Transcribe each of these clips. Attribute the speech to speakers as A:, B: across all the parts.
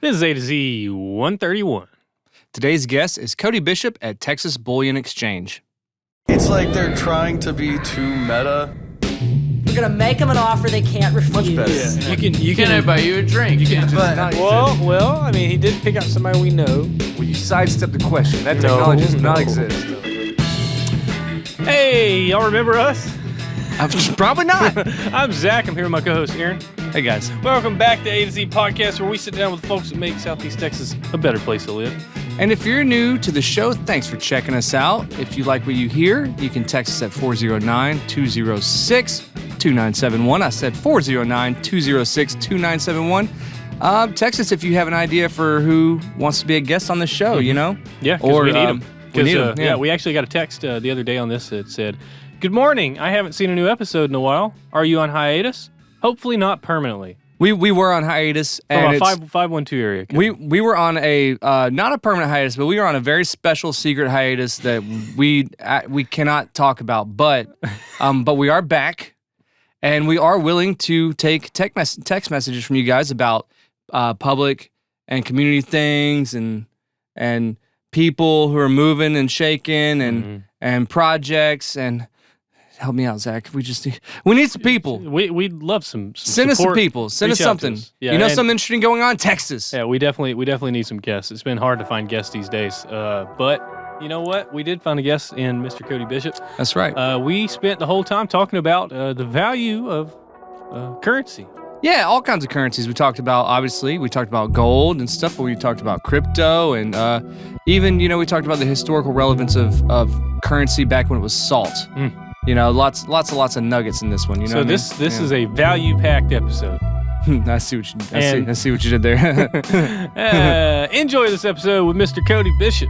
A: This is A2Z131.
B: Today's guest is Cody Bishop at Texas Bouillon Exchange.
C: It's like they're trying to be too meta.
D: We're gonna make them an offer they can't refuse.
C: Much better.
A: Yeah. You can
E: buy you a drink.
A: You can just
C: But-
A: not. Well, I mean, he did pick out somebody we know.
B: Will you sidestep the question? That technology does not exist.
A: Hey, y'all remember us?
B: Probably not.
A: I'm Zach. I'm here with my co-host Aaron.
B: Hey, guys.
A: Welcome back to A to Z Podcast, where we sit down with the folks that make Southeast Texas a better place to live.
B: And if you're new to the show, thanks for checking us out. If you like what you hear, you can text us at 409-206-2971. I said 409-206-2971. Text us if you have an idea for who wants to be a guest on the show, you know?
A: Yeah, because we need them.
B: We need 'em,
A: Yeah, we actually got a text the other day on this that said, "Good morning. I haven't seen a new episode in a while. Are you on hiatus? Hopefully not permanently."
B: We were on hiatus.
A: From
B: And
A: a
B: it's,
A: 512 area.
B: we were on a, not a permanent hiatus, but we were on a very special secret hiatus that we cannot talk about. But we are back, and we are willing to take text messages from you guys about public and community things and people who are moving and shaking and projects and help me out, Zach. We need some people.
A: We'd love some
B: Send us some
A: support.
B: people. Send us
A: Reach out to
B: something.
A: us. Yeah,
B: you know
A: and-
B: something interesting going on? Text us.
A: Yeah, we definitely need some guests. It's been hard to find guests these days. But you know what? We did find a guest in Mr. Cody Bishop.
B: That's right.
A: We spent the whole time talking about the value of currency.
B: Yeah, all kinds of currencies. We talked about, obviously, we talked about gold and stuff, but we talked about crypto and even, we talked about the historical relevance of currency back when it was salt. You know, lots of nuggets in this one. You know,
A: So this is a value-packed episode.
B: I see what you did there.
A: Enjoy this episode with Mr. Cody Bishop.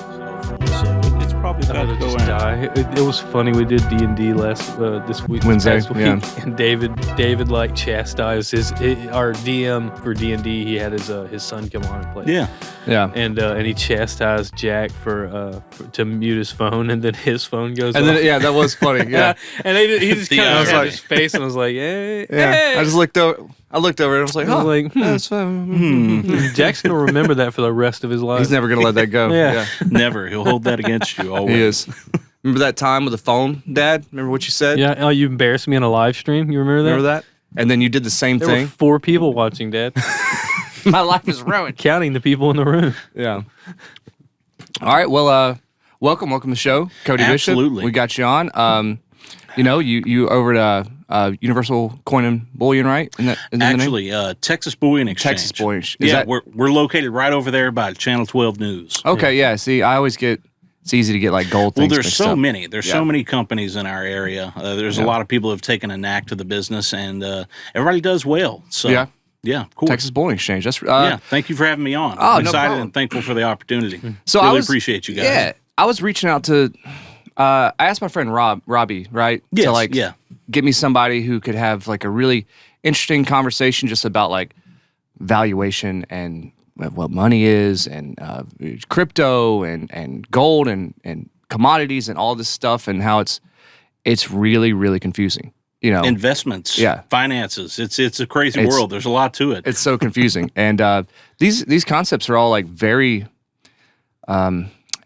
E: It's probably about to go in.
A: It was funny. We did D&D this week.
B: Wednesday,
A: past week,
B: yeah.
A: And David like chastised our DM for D&D. He had his son come on and play.
E: Yeah.
B: Yeah.
A: And he chastised Jack for to mute his phone, and then his phone goes
B: And
A: off.
B: then, that was funny. Yeah.
A: And he just kind
E: I
A: of
E: was
A: had
B: like-
A: his face and was like, hey,
B: Yeah.
A: hey.
B: I just looked over. I looked over and I was like,
A: I was
B: huh.
A: like,
B: That's fine.
A: Jack's gonna remember that for the rest of his life.
B: He's never going to let that go.
A: Yeah.
E: Never. He'll hold that against you always.
B: He is. Remember that time with the phone, Dad? Remember what you said?
A: Yeah. Oh, you embarrassed me on a live stream. You remember that?
B: Remember that? And then you did the same
A: There
B: thing.
A: were 4 people watching, Dad,
B: My life is ruined.
A: counting the people in the room.
B: Yeah. All right. Well, welcome to the show, Cody
E: Absolutely.
B: Bishop. We got you on. You over at Universal Coin and Bullion, right? Isn't that the name?
E: Actually, Texas Bouillon Exchange.
B: Texas Bullion. Is
E: Yeah,
B: that-
E: we're located right over there by Channel 12 News.
B: Okay. Yeah. See, I always it's easy to get like gold
E: Well,
B: things.
E: there's
B: mixed
E: so
B: up.
E: many. There's
B: Yeah.
E: so many companies in our area. There's a lot of people who have taken a knack to the business, and everybody does well. So
B: Yeah.
E: cool.
B: Texas Bullion Exchange. That's
E: Yeah, thank you for having me on.
B: Oh,
E: I'm
B: no
E: excited
B: problem.
E: and thankful for the opportunity.
B: So
E: really
B: I
E: appreciate you guys.
B: Yeah. I was reaching out to. I asked my friend Robbie, right?
E: Yes,
B: To get me somebody who could have like a really interesting conversation just about like valuation and what money is and crypto and gold and commodities and all this stuff and how it's really, really confusing. You know,
E: Investments,
B: Yeah.
E: finances. It's a crazy
B: It's-
E: world. There's a lot to it.
B: it's so confusing. And these concepts are all like very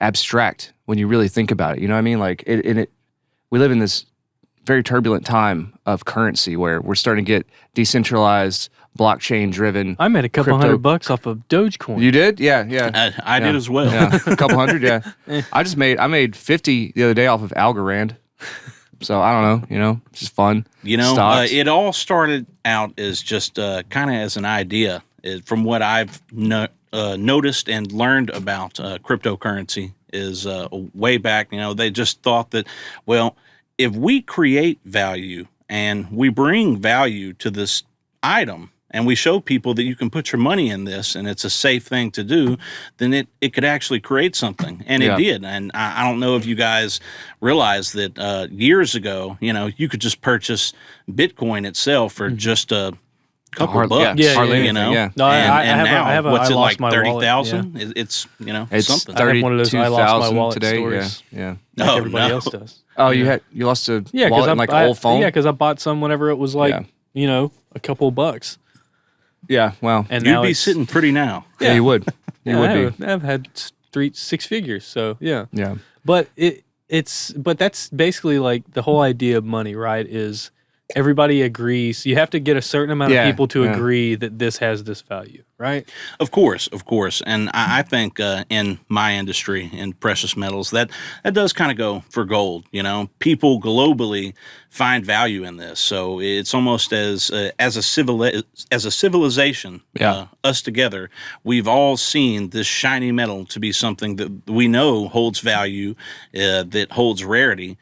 B: abstract when you really think about it. You know what I mean? Like we live in this very turbulent time of currency where we're starting to get decentralized, blockchain driven.
A: I made a couple
B: Crypto.
A: $100 off of Dogecoin.
B: You did? Yeah.
E: I did as well.
B: Yeah, a couple hundred, yeah. I made 50 the other day off of Algorand. So I don't know, it's just fun. Stocks.
E: It all started out as just kind of as an idea. From what I've noticed and learned about cryptocurrency is way back, they just thought that, well, if we create value and we bring value to this item and we show people that you can put your money in this and it's a safe thing to do, then it could actually create something. And
B: Yeah.
E: it did. And I don't know if you guys realize that years ago, you could just purchase Bitcoin itself for just a couple bucks.
A: Yeah,
B: hardly
E: you
B: anything,
E: know.
B: yeah.
A: No,
E: And now,
A: I have a
E: what's
A: I
E: it
A: lost
E: like?
A: my wallet.
E: 30,000?
A: Yeah.
E: It's
B: It's
E: something.
A: I have one of those I lost my
B: 32,000
A: wallet
B: today.
A: stories.
B: Yeah.
A: Like
E: Oh,
A: everybody
E: no.
A: else does.
B: Oh, you lost a
A: Yeah,
B: wallet and like an old phone?
A: Yeah, because I bought some whenever it was like, a couple bucks.
B: Yeah, well,
A: And
E: You'd
A: now
E: be
A: it's,
E: sitting pretty now.
B: yeah, you would. You
A: yeah,
B: would be.
A: I've had six figures, so yeah.
B: Yeah.
A: But but that's basically like the whole idea of money, right? Is everybody agrees. You have to get a certain amount of people to agree that this has this value, right?
E: Of course. And I think in my industry, in precious metals, that does kind of go for gold. You know, people globally find value in this. So it's almost as a civilization, us together, we've all seen this shiny metal to be something that we know holds value, that holds rarity.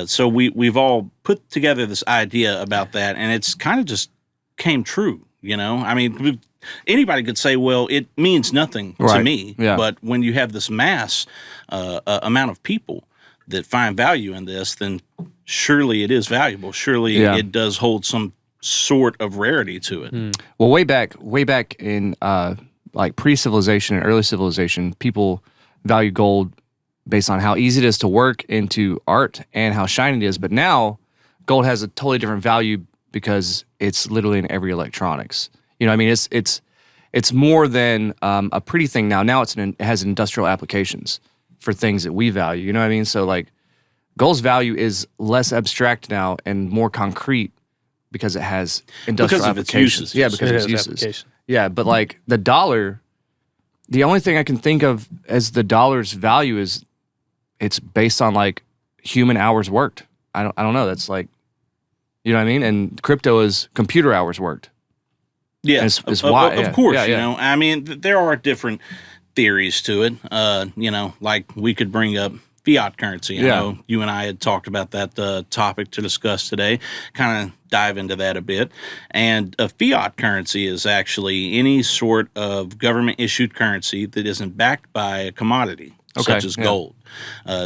E: So we've all put together this idea about that, and it's kind of just came true. You know, I mean, anybody could say, well, it means nothing to me.
B: Yeah.
E: But when you have this mass amount of people that find value in this, then surely it is valuable. Surely it does hold some sort of rarity to it.
B: Well, way back in like pre-civilization and early civilization, people value gold based on how easy it is to work into art and how shiny it is. But now gold has a totally different value because it's literally in every electronics. You know, I mean, it's more than a pretty thing now. Now it has industrial applications for things that we value. You know what I mean? So like, gold's value is less abstract now and more concrete because it has industrial applications. Yeah, because of its uses. Yeah, but like the dollar, the only thing I can think of as the dollar's value is it's based on like human hours worked. I don't know. That's like, you know what I mean? And crypto is computer hours worked.
E: Yeah,
B: of course.
E: You know, I mean, there are different theories to it. You know, like we could bring up fiat currency. I know you and I had talked about that topic to discuss today. Kind of dive into that a bit. And a fiat currency is actually any sort of government issued currency that isn't backed by a commodity, such as gold.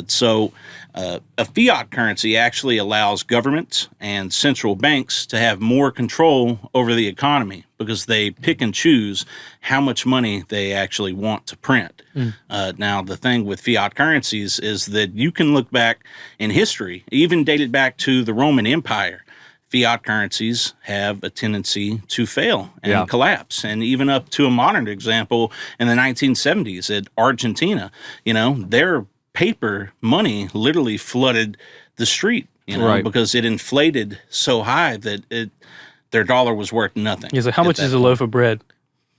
E: So a fiat currency actually allows governments and central banks to have more control over the economy because they pick and choose how much money they actually want to print. Now, the thing with fiat currencies is that you can look back in history, even dated back to the Roman Empire. Fiat currencies have a tendency to fail and collapse. And even up to a modern example in the 1970s at Argentina, you know, their paper money literally flooded the street, you know, because it inflated so high that their dollar was worth nothing.
A: Yeah, so how much is a loaf of bread?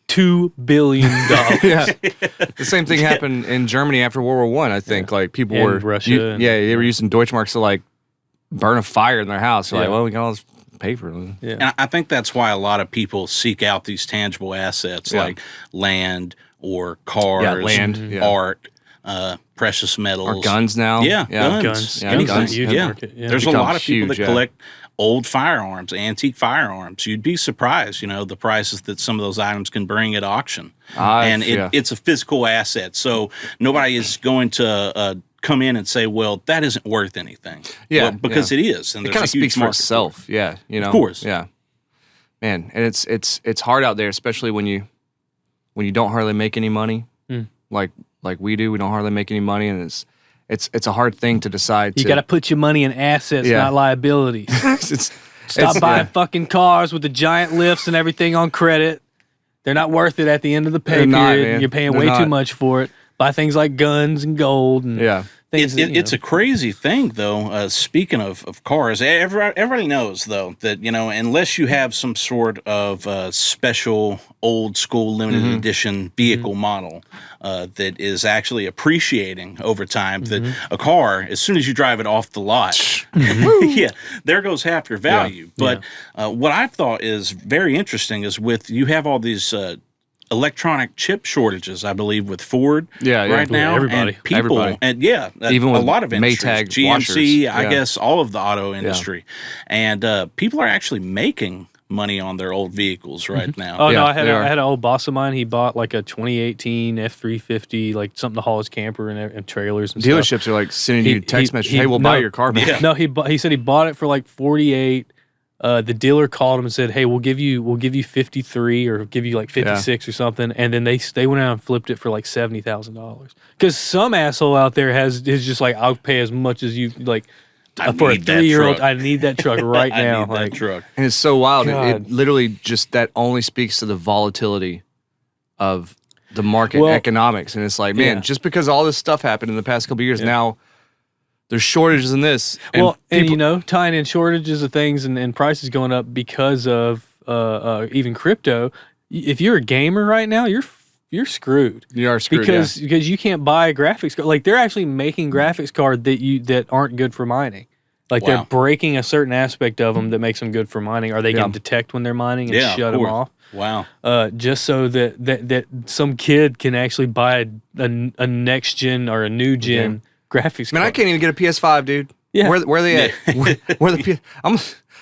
A: $2 billion.
B: The same thing happened in Germany after World War I. I think like people
A: And
B: were
A: Russia
B: they were using Deutschmarks to like burn a fire in their house. They're like, well, we got all this paper.
A: Yeah.
E: And I think that's why a lot of people seek out these tangible assets like land or cars, art, precious metals.
B: Or guns now.
A: Guns.
B: Yeah,
A: Anything.
B: guns.
A: Huge market. Yeah.
E: There's a lot of people that
B: huge,
E: collect old firearms, antique firearms. You'd be surprised, you know, the prices that some of those items can bring at auction. It's a physical asset. So nobody is going to come in and say, well, that isn't worth anything. Well, because it is. And
B: it kind of speaks for itself. Yeah. You know,
E: of course.
B: Yeah. Man. And it's hard out there, especially when you don't hardly make any money. Like we do. We don't hardly make any money. And it's a hard thing to decide.
A: You got to put your money in assets, not liabilities. Stop buying fucking cars with the giant lifts and everything on credit. They're not worth it at the end of the pay period. You're paying way too much for it. Buy things like guns and gold and things.
E: It's a crazy thing, though. Speaking of cars, everybody knows, though, that, you know, unless you have some sort of special old school limited edition vehicle model that is actually appreciating over time, that a car, as soon as you drive it off the lot, there goes half your value. But what I thought is very interesting is you have all these electronic chip shortages, I believe, with Ford right now.
A: Everybody.
E: And people, and
B: even
E: a lot of industries,
B: Maytag
E: GMC, I guess, all of the auto industry. And people are actually making money on their old vehicles right now.
A: Oh, no, I had an old boss of mine. He bought like a 2018 F350, like something to haul his camper and trailers and
B: Dealerships are like sending you text messages, hey, we'll buy your car back.
A: No, he said he bought it for like 48. The dealer called him and said, "Hey, we'll give you 53 or give you like 56 or something." And then they went out and flipped it for like $70,000. Because some asshole out there is just like, "I'll pay as much as you like." For a 3-year-old, I need that truck right now.
E: I need that truck.
B: And it's so wild. It literally just, that only speaks to the volatility of the market economics. And it's like, man, just because all this stuff happened in the past couple of years, now there's shortages in this. And
A: and tying in shortages of things and prices going up because of even crypto. If you're a gamer right now, you're screwed. You are screwed because you can't buy a graphics card. Like, they're actually making graphics cards that aren't good for mining. Like, they're breaking a certain aspect of them that makes them good for mining, or they can detect when they're mining and shut them off.
E: Wow.
A: Just so that some kid can actually buy a next gen or a new gen graphics card.
B: Man, I can't even get a PS5, dude. Yeah. Where are they at? Where the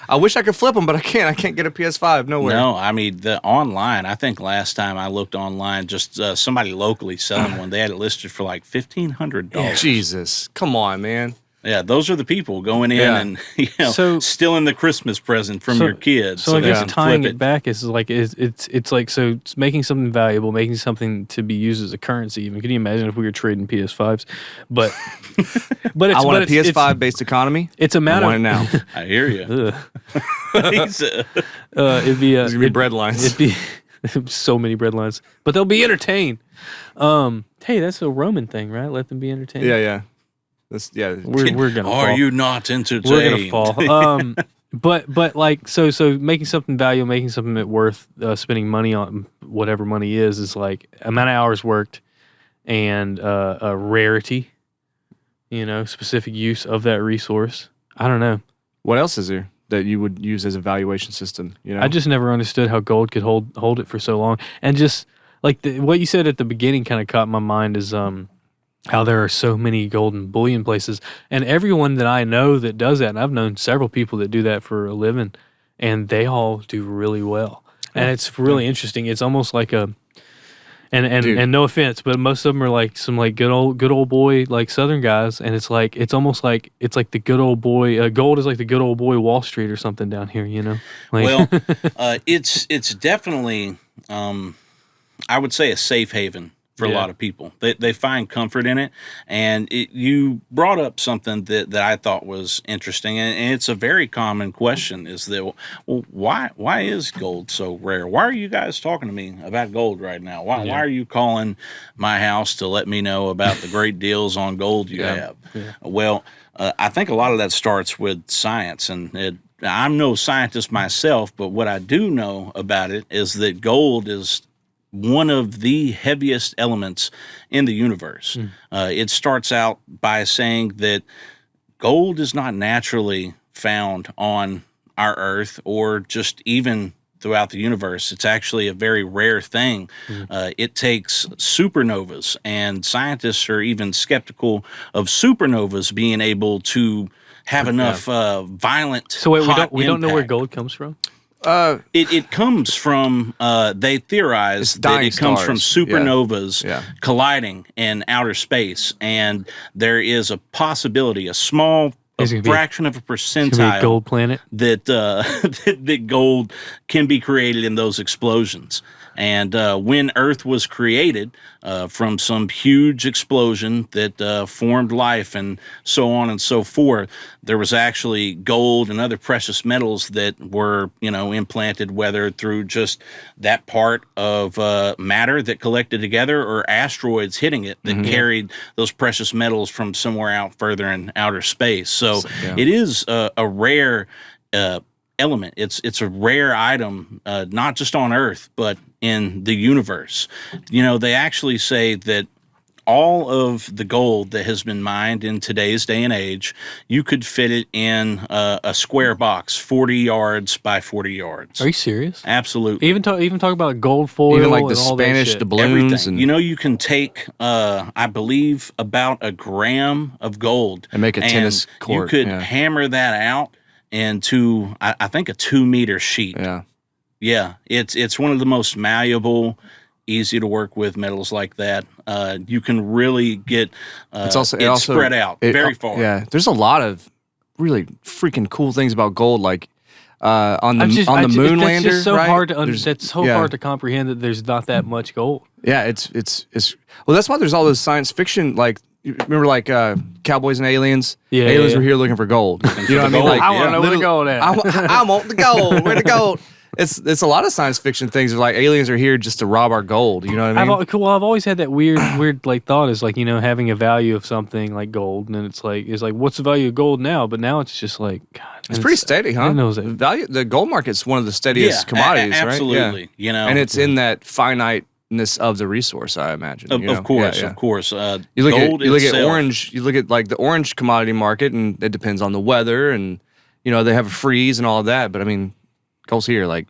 B: I wish I could flip them, but I can't. I can't get a PS5 nowhere.
E: No, I mean, the online, I think last time I looked online, just somebody locally selling one, they had it listed for like $1,500.
B: Jesus. Come on, man.
E: Yeah, those are the people going in and stealing the Christmas present from your kids.
A: So I guess tying it back is like it's like, so it's making something valuable, making something to be used as a currency. Even can you imagine if we were trading PS5s? But
B: I want a PS5 based economy.
A: It's amount of
E: now. I hear you.
A: It'd be
B: there's gonna be bread lines.
A: It'd be so many bread lines, but they'll be entertained. Hey, that's a Roman thing, right? Let them be entertained.
B: Yeah.
A: We're gonna fall.
E: Are you not entertained?
A: We're gonna fall. But like, so making something valuable, making something that worth spending money on, whatever money is like amount of hours worked and a rarity, specific use of that resource. I don't know.
B: What else is there that you would use as a valuation system?
A: I just never understood how gold could hold it for so long. And just like what you said at the beginning kind of caught my mind is how there are so many gold and bullion places, and everyone that I know that does that, and I've known several people that do that for a living, and they all do really well. And it's really interesting. It's almost like and no offense, but most of them are like some like good old boy like Southern guys, and it's almost like the good old boy. Gold is like the good old boy Wall Street or something down here, Like,
E: well, it's definitely I would say a safe haven for a lot of people. They find comfort in it. And you brought up something that I thought was interesting, and it's a very common question, is that, well, why is gold so rare? Why are you guys talking to me about gold right now? Why are you calling my house to let me know about the great deals on gold you have? Yeah. Well, I think a lot of that starts with science, and I'm no scientist myself, but what I do know about it is that gold is one of the heaviest elements in the universe. It starts out by saying that gold is not naturally found on our Earth or just even throughout the universe. It's actually a very rare thing. It takes supernovas, and scientists are even skeptical of supernovas being able to have enough violent.
A: So wait, we don't know where gold comes from?
E: It comes from, they theorize that it comes from supernovas colliding in outer space, and there is a possibility, a small fraction of a percentile,
A: gold planet
E: that that gold can be created in those explosions. And when Earth was created from some huge explosion that formed life and so on and so forth, there was actually gold and other precious metals that were, implanted, whether through just that part of matter that collected together or asteroids hitting it that carried those precious metals from somewhere out further in outer space. So it is a rare element. It's a rare item, not just on Earth, but in the universe. They actually say that all of the gold that has been mined in today's day and age, you could fit it in a square box, 40 yards by 40 yards.
A: Are you serious?
E: Absolutely.
A: Even talk about gold foil,
B: even like the Spanish doubloons.
E: Everything. You can take, I believe, about a gram of gold
B: and make a tennis court.
E: You could hammer that out into, I think, a 2-meter sheet. Yeah. It's one of the most malleable, easy to work with metals like that. You can really get it also spread out very far.
B: Yeah, there's a lot of really freaking cool things about gold. Like, on the moon lander.
A: It's just so
B: right?
A: hard to that's so hard to comprehend that there's not that much gold.
B: Yeah, it's well, that's why there's all those science fiction, like, you remember, like, Cowboys and Aliens?
A: Yeah,
B: aliens were here looking for gold. You know what I mean? Like,
A: I want to know where the gold at.
B: I want the gold. Where the gold? It's a lot of science fiction things. Are like, aliens are here just to rob our gold. You know what I mean?
A: I've always had that weird like thought is like, having a value of something like gold, and it's like what's the value of gold now? But now it's just like, God,
B: it's pretty steady, huh?
A: I know that.
B: The gold market's one of the steadiest commodities, right?
E: Absolutely.
B: Yeah. And it's in that finiteness of the resource, I imagine.
E: Of course.
B: You look at orange. You look at like the orange commodity market, and it depends on the weather, and they have a freeze and all of that. But I mean, gold's here, like.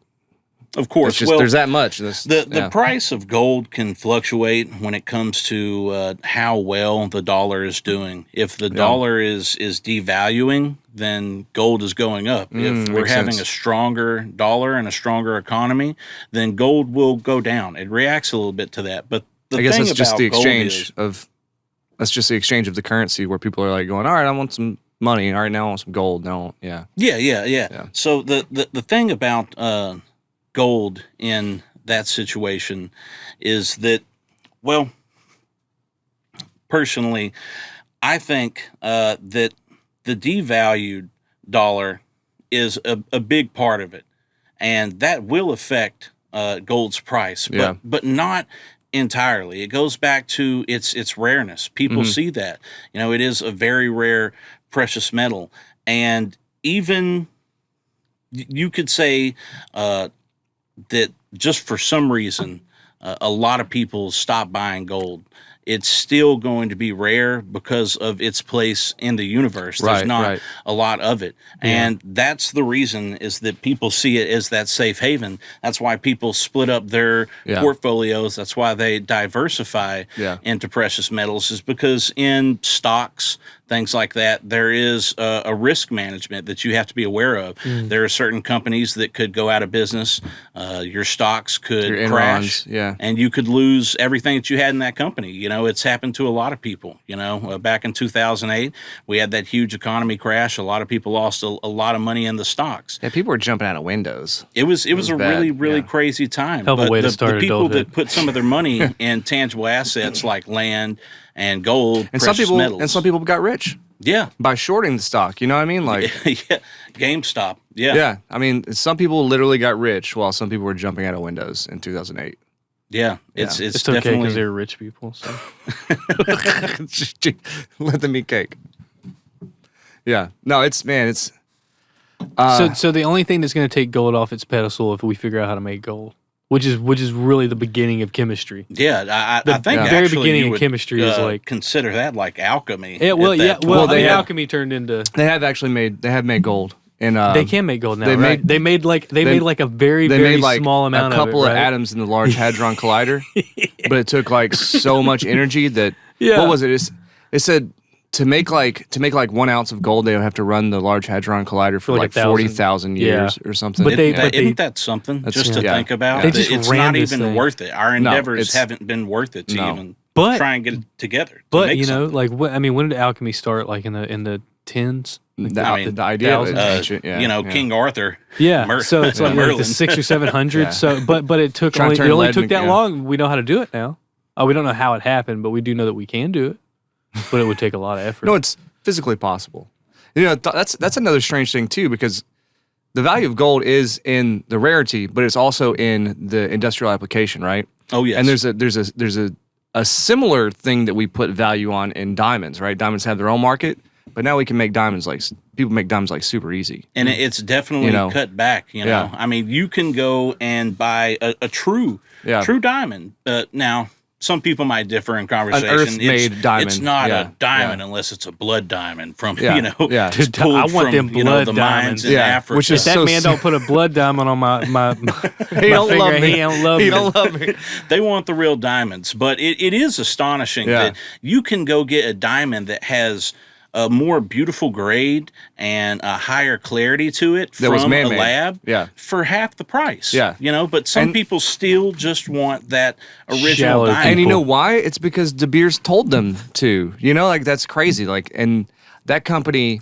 E: Of course,
B: there's that much.
E: The price of gold can fluctuate when it comes to how well the dollar is doing. If the dollar is devaluing, then gold is going up. If we're having a stronger dollar and a stronger economy, then gold will go down. It reacts a little bit to that. But I guess that's just the exchange
B: of the currency, where people are like going, all right, I want some money. All right, now I want some gold. No, yeah.
E: So the thing about gold in that situation is that, well, personally, I think that the devalued dollar is a big part of it, and that will affect gold's price, but not entirely. It goes back to its rareness. People see that, it is a very rare precious metal, and even you could say that just for some reason, a lot of people stop buying gold. It's still going to be rare because of its place in the universe. There's not a lot of it. And that's the reason, is that people see it as that safe haven. That's why people split up their portfolios. That's why they diversify into precious metals, is because in stocks, things like that, there is a risk management that you have to be aware of. There are certain companies that could go out of business. Your stocks could crash, and you could lose everything that you had in that company. It's happened to a lot of people. Back in 2008, we had that huge economy crash. A lot of people lost a lot of money in the stocks.
B: Yeah, people were jumping out of windows.
E: It was a really crazy time.
A: Hell of a way to start
E: the people
A: adulthood.
E: that put some of their money in tangible assets like land and gold,
B: and
E: precious metals.
B: And some people got rich.
E: Yeah.
B: By shorting the stock. You know what I mean? Like
E: GameStop. Yeah.
B: Yeah. I mean, some people literally got rich while some people were jumping out of windows in 2008.
E: Yeah. It's
A: okay
E: definitely
A: because they're rich people. So.
B: Let them eat cake. Yeah. No, it's.
A: So the only thing that's going to take gold off its pedestal if we figure out how to make gold, which is really the beginning of chemistry.
E: Yeah, I think
A: the very beginning of chemistry is like,
E: consider that like alchemy.
A: Yeah, alchemy turned into.
B: They have made gold, and
A: they can make gold now. They made like a very small amount of it.
B: A couple of atoms in the Large Hadron Collider, but it took like so much energy that what was it? It said. To make like 1 ounce of gold, they would have to run the Large Hadron Collider for like 40,000 years or something.
E: But isn't that something just to think about? It's not even worth it. Our endeavors haven't been worth it to even try and get it together.
A: But when did alchemy start? Like in the tens.
B: The idea of ancient,
E: King Arthur.
A: Yeah, so it's like the 600s or 700s. So, but it only took that long. We know how to do it now. We don't know how it happened, but we do know that we can do it. But it would take a lot of effort.
B: No, it's physically possible. That's another strange thing too, because the value of gold is in the rarity, but it's also in the industrial application, right?
E: Oh yes.
B: And there's a similar thing that we put value on in diamonds, right? Diamonds have their own market, but now we can make diamonds people make diamonds like super easy.
E: And it's definitely cut back. I mean, you can go and buy a true diamond. Now. Some people might differ in conversation.
B: An earth-made diamond.
E: It's not a diamond unless it's a blood diamond from,
A: I want them blood
E: the
A: diamonds
E: mines in Africa.
A: Which is that man don't put a blood diamond on my
B: he don't
A: finger,
B: love me.
A: He don't love me.
B: He don't love me.
E: They want the real diamonds. But it is astonishing that you can go get a diamond that has a more beautiful grade and a higher clarity to it from a lab for half the price.
B: Yeah.
E: But some people still just want that original diamond.
B: And you know why? It's because De Beers told them to. That's crazy. And that company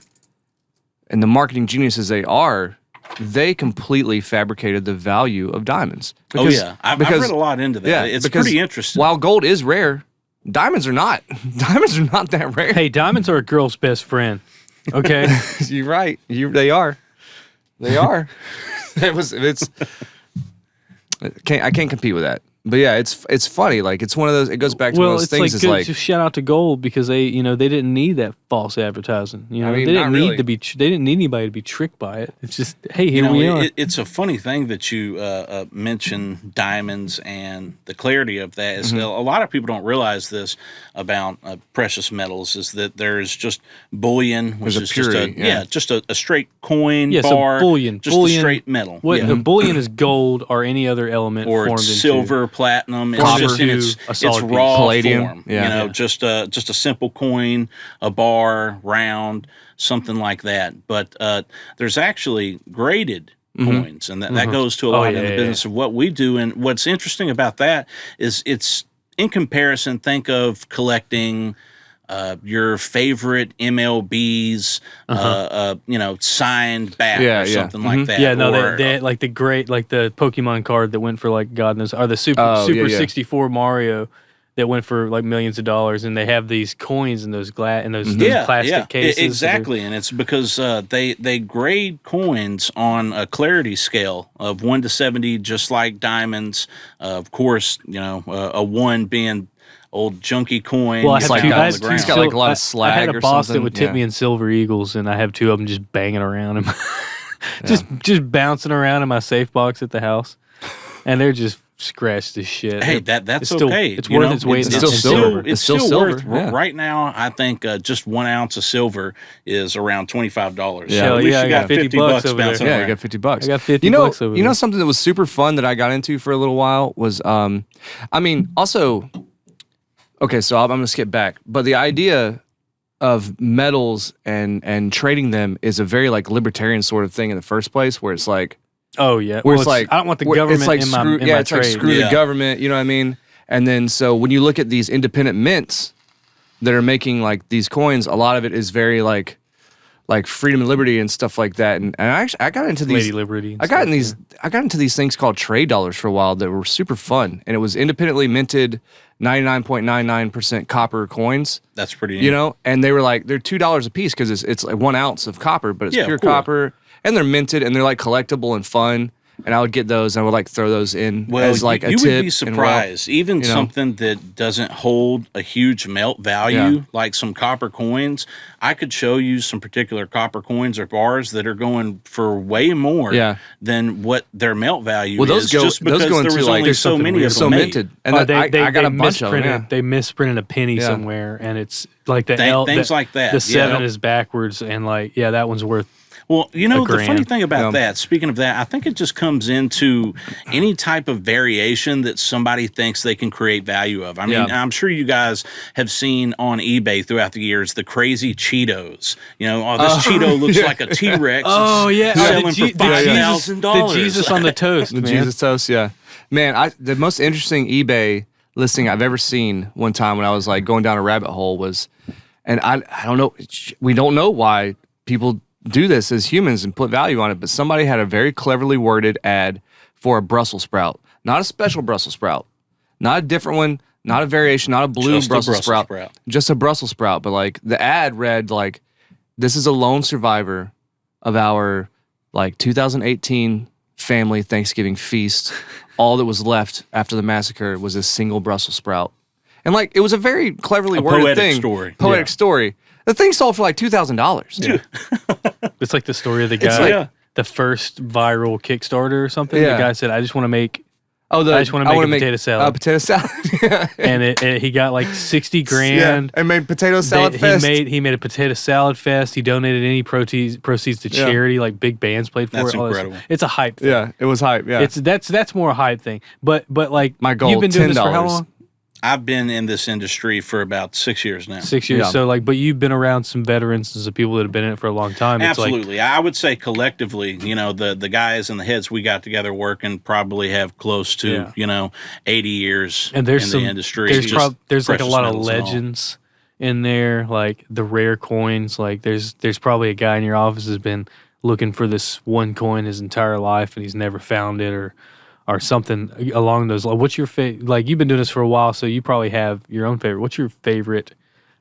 B: and the marketing geniuses they are, they completely fabricated the value of diamonds.
E: I've read a lot into that. Yeah, it's pretty interesting.
B: While gold is rare, diamonds are not. Diamonds are not that rare.
A: Hey, diamonds are a girl's best friend. Okay,
B: you're right. They are. They are. I can't compete with that. But yeah, it's funny. Like it's one of those. It goes back to one of those things. It's like
A: just shout out to gold because they didn't need that false advertising. They didn't need to be. They didn't need anybody to be tricked by it. It's just hey, here we are.
E: It's a funny thing that you mention diamonds and the clarity of that. Is a lot of people don't realize this about precious metals is that there's just bullion, which is purity, just a straight coin bar,
A: so bullion,
E: a straight metal.
A: The bullion is gold or any other element
E: or
A: formed
E: silver. Platinum, it's just in its raw
B: palladium
E: form. Just a simple coin, a bar, round, something like that. But there's actually graded coins, and that goes to a lot in the business of what we do. And what's interesting about that is it's in comparison. Think of collecting your favorite MLBs, signed back or something like that.
A: Yeah, no, they had like the Pokemon card that went for like God knows, or the Super 64 Mario that went for like millions of dollars, and they have these coins in those plastic cases.
E: Exactly, and it's because they grade coins on a clarity scale of 1 to 70, just like diamonds. Of course, a 1 being old junky coin.
A: Well,
B: he's got like a lot of slag.
A: I had a boss that would tip
B: yeah.
A: me in silver eagles, and I have 2 of them just banging around him, just bouncing around in my safe box at the house, and they're just scratched as shit.
E: Hey, that's okay.
A: It's worth its weight.
B: It's still silver.
E: It's still silver. Right now, I think just 1 ounce of silver is around $25.
A: Yeah,
E: so at least
A: you got $50 over there.
E: bouncing
B: Yeah,
E: around.
B: you got $50.
A: I got $50 over there.
B: You know something that was super fun that I got into for a little while was, also. Okay, so I'm going to skip back. But the idea of metals and trading them is a very like libertarian sort of thing in the first place, where it's like,
A: where it's like I don't want the government in my trade.
B: It's like screw the government, you know what I mean? And then so when you look at these independent mints that are making like these coins, a lot of it is very like freedom and liberty and stuff like that. And I got into these
A: Lady Liberty.
B: I got into these things called trade dollars for a while that were super fun, and it was independently minted 99.99% copper coins.
E: That's pretty neat.
B: And they were like, they're $2 a piece because it's like 1 ounce of copper, but it's pure copper, and they're minted, and they're like collectible and fun. And I would get those, and I would like throw those in as like a tip.
E: You would be surprised. Even something that doesn't hold a huge melt value, like some copper coins. I could show you some particular copper coins or bars that are going for way more than what their melt value is. Just because there was only so many of them
B: minted. And I got a bunch of them.
A: They misprinted a penny somewhere, and it's like the
E: things like that.
A: The 7 is backwards, and like that one's worth.
E: Well, the funny thing about that, speaking of that, I think it just comes into any type of variation that somebody thinks they can create value of. I mean, I'm sure you guys have seen on eBay throughout the years the crazy Cheetos. This Cheeto looks like a T-Rex.
A: Oh, yeah.
E: Selling for $5,000.
A: The Jesus on the toast, man.
B: Jesus toast, yeah. Man, the most interesting eBay listing I've ever seen one time when I was like going down a rabbit hole was, and I don't know, we don't know why people do this as humans and put value on it, but somebody had a very cleverly worded ad for a Brussels sprout. Not a special Brussels sprout. Not a different one, not a variation, not a blue Brussels sprout. Just a Brussels sprout. But like the ad read like, this is a lone survivor of our like 2018 family Thanksgiving feast. All that was left after the massacre was a single Brussels sprout. And like it was a very cleverly worded thing. Poetic story. The thing sold for like $2,000.
A: Yeah. It's like the story of the guy, the first viral Kickstarter or something.
B: Yeah.
A: The guy said, I just want to make a potato salad.
B: Potato salad.
A: And he got like 60 grand.
B: And made potato salad fest.
A: He made a potato salad fest. He donated any proceeds to charity, like big bands played for it.
E: That's incredible.
A: It's a hype thing.
B: Yeah, it was hype. Yeah.
A: That's more a hype thing. But like
B: my goal,
A: you've been doing
B: $10.
A: this for how long?
E: I've been in this industry for about 6 years now.
A: 6 years. So but you've been around some veterans and some people that have been in it for a long time.
E: Absolutely. I would say collectively, the guys and the heads we got together working probably have close to, 80 years
A: and there's
E: the industry.
A: There's like a lot of legends in there, like the rare coins. Like there's probably a guy in your office who's been looking for this one coin his entire life and he's never found it or something along those lines. What's your favorite? Like, you've been doing this for a while, so you probably have your own favorite. What's your favorite,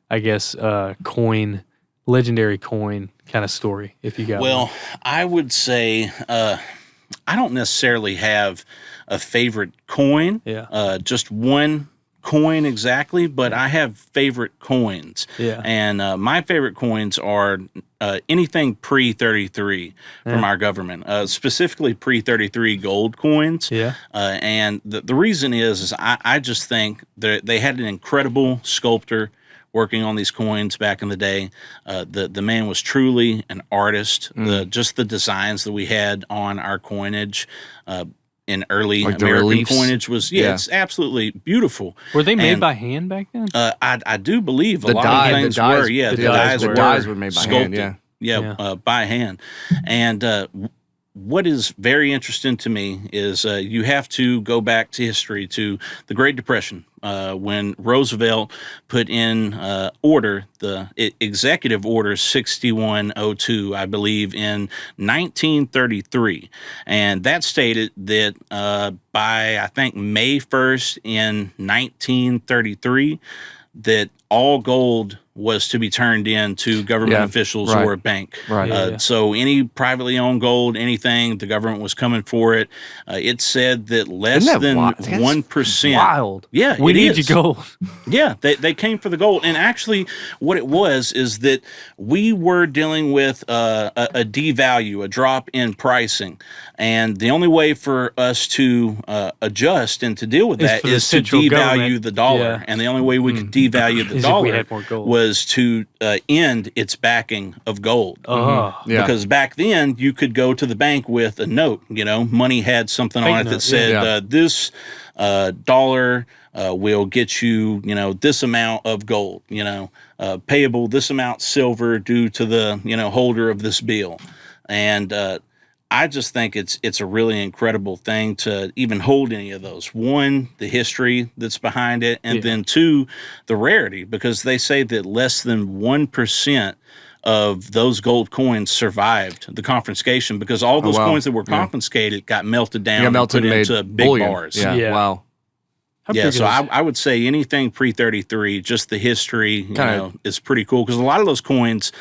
A: I guess, coin, legendary coin kind of story, if you got one?
E: I would say I don't necessarily have a favorite coin, just one coin exactly, but I have favorite coins.
A: Yeah.
E: And my favorite coins are anything pre-33 from our government, specifically pre-33 gold coins.
A: Yeah.
E: And the reason is I just think they had an incredible sculptor working on these coins back in the day. The man was truly an artist. Just the designs that we had on our coinage in early
B: like
E: American coinage was, it's absolutely beautiful.
A: Were they made by hand back then?
E: I do believe a lot of things were. Yeah, the dies were made by sculpted, hand. Yeah, by hand. And what is very interesting to me is you have to go back to history, to the Great Depression, when Roosevelt put in order the Executive Order 6102, I believe, in 1933. And that stated that by, I think, May 1st in 1933, that all gold was to be turned in to government officials or a bank. So any privately owned gold, anything, the government was coming for it. It said that less than 1%.
A: Wild.
E: Yeah,
A: we need your gold.
E: Yeah, they came for the gold. And actually what it was is that we were dealing with a devalue, a drop in pricing. And the only way for us to adjust and to deal with that is to devalue the dollar. Yeah. And the only way we could devalue the dollar was to end its backing of gold. Because back then you could go to the bank with a note, money had something on it that said this dollar will get you, this amount of gold, payable this amount silver due to the, holder of this bill. And I just think it's a really incredible thing to even hold any of those. One, the history that's behind it, and then two, the rarity, because they say that less than 1% of those gold coins survived the confiscation, because all those coins that were confiscated got melted down and put into big
B: Bouillon.
E: bars.
B: Yeah. Wow.
E: So I would say anything pre-33, just the history, is pretty cool, because a lot of those coins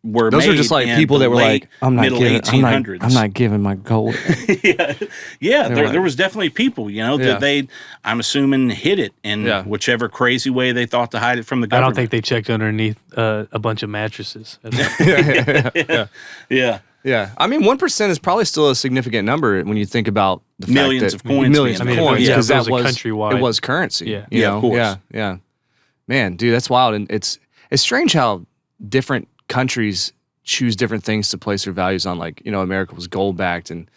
E: were
B: those
E: made
B: are just like people that were like,
E: middle 1800s.
B: I'm not giving my gold.
E: There was definitely people, that they, I'm assuming, hid it in whichever crazy way they thought to hide it from the government.
A: I don't think they checked underneath a bunch of mattresses.
B: Yeah. I mean, 1% is probably still a significant number when you think about the
E: millions
B: fact
E: of coins.
B: Millions of coins, because that was
A: countrywide.
B: It was currency.
E: Of course.
B: Yeah. Man, dude, that's wild. And it's strange how different countries choose different things to place their values on. Like, America was gold backed and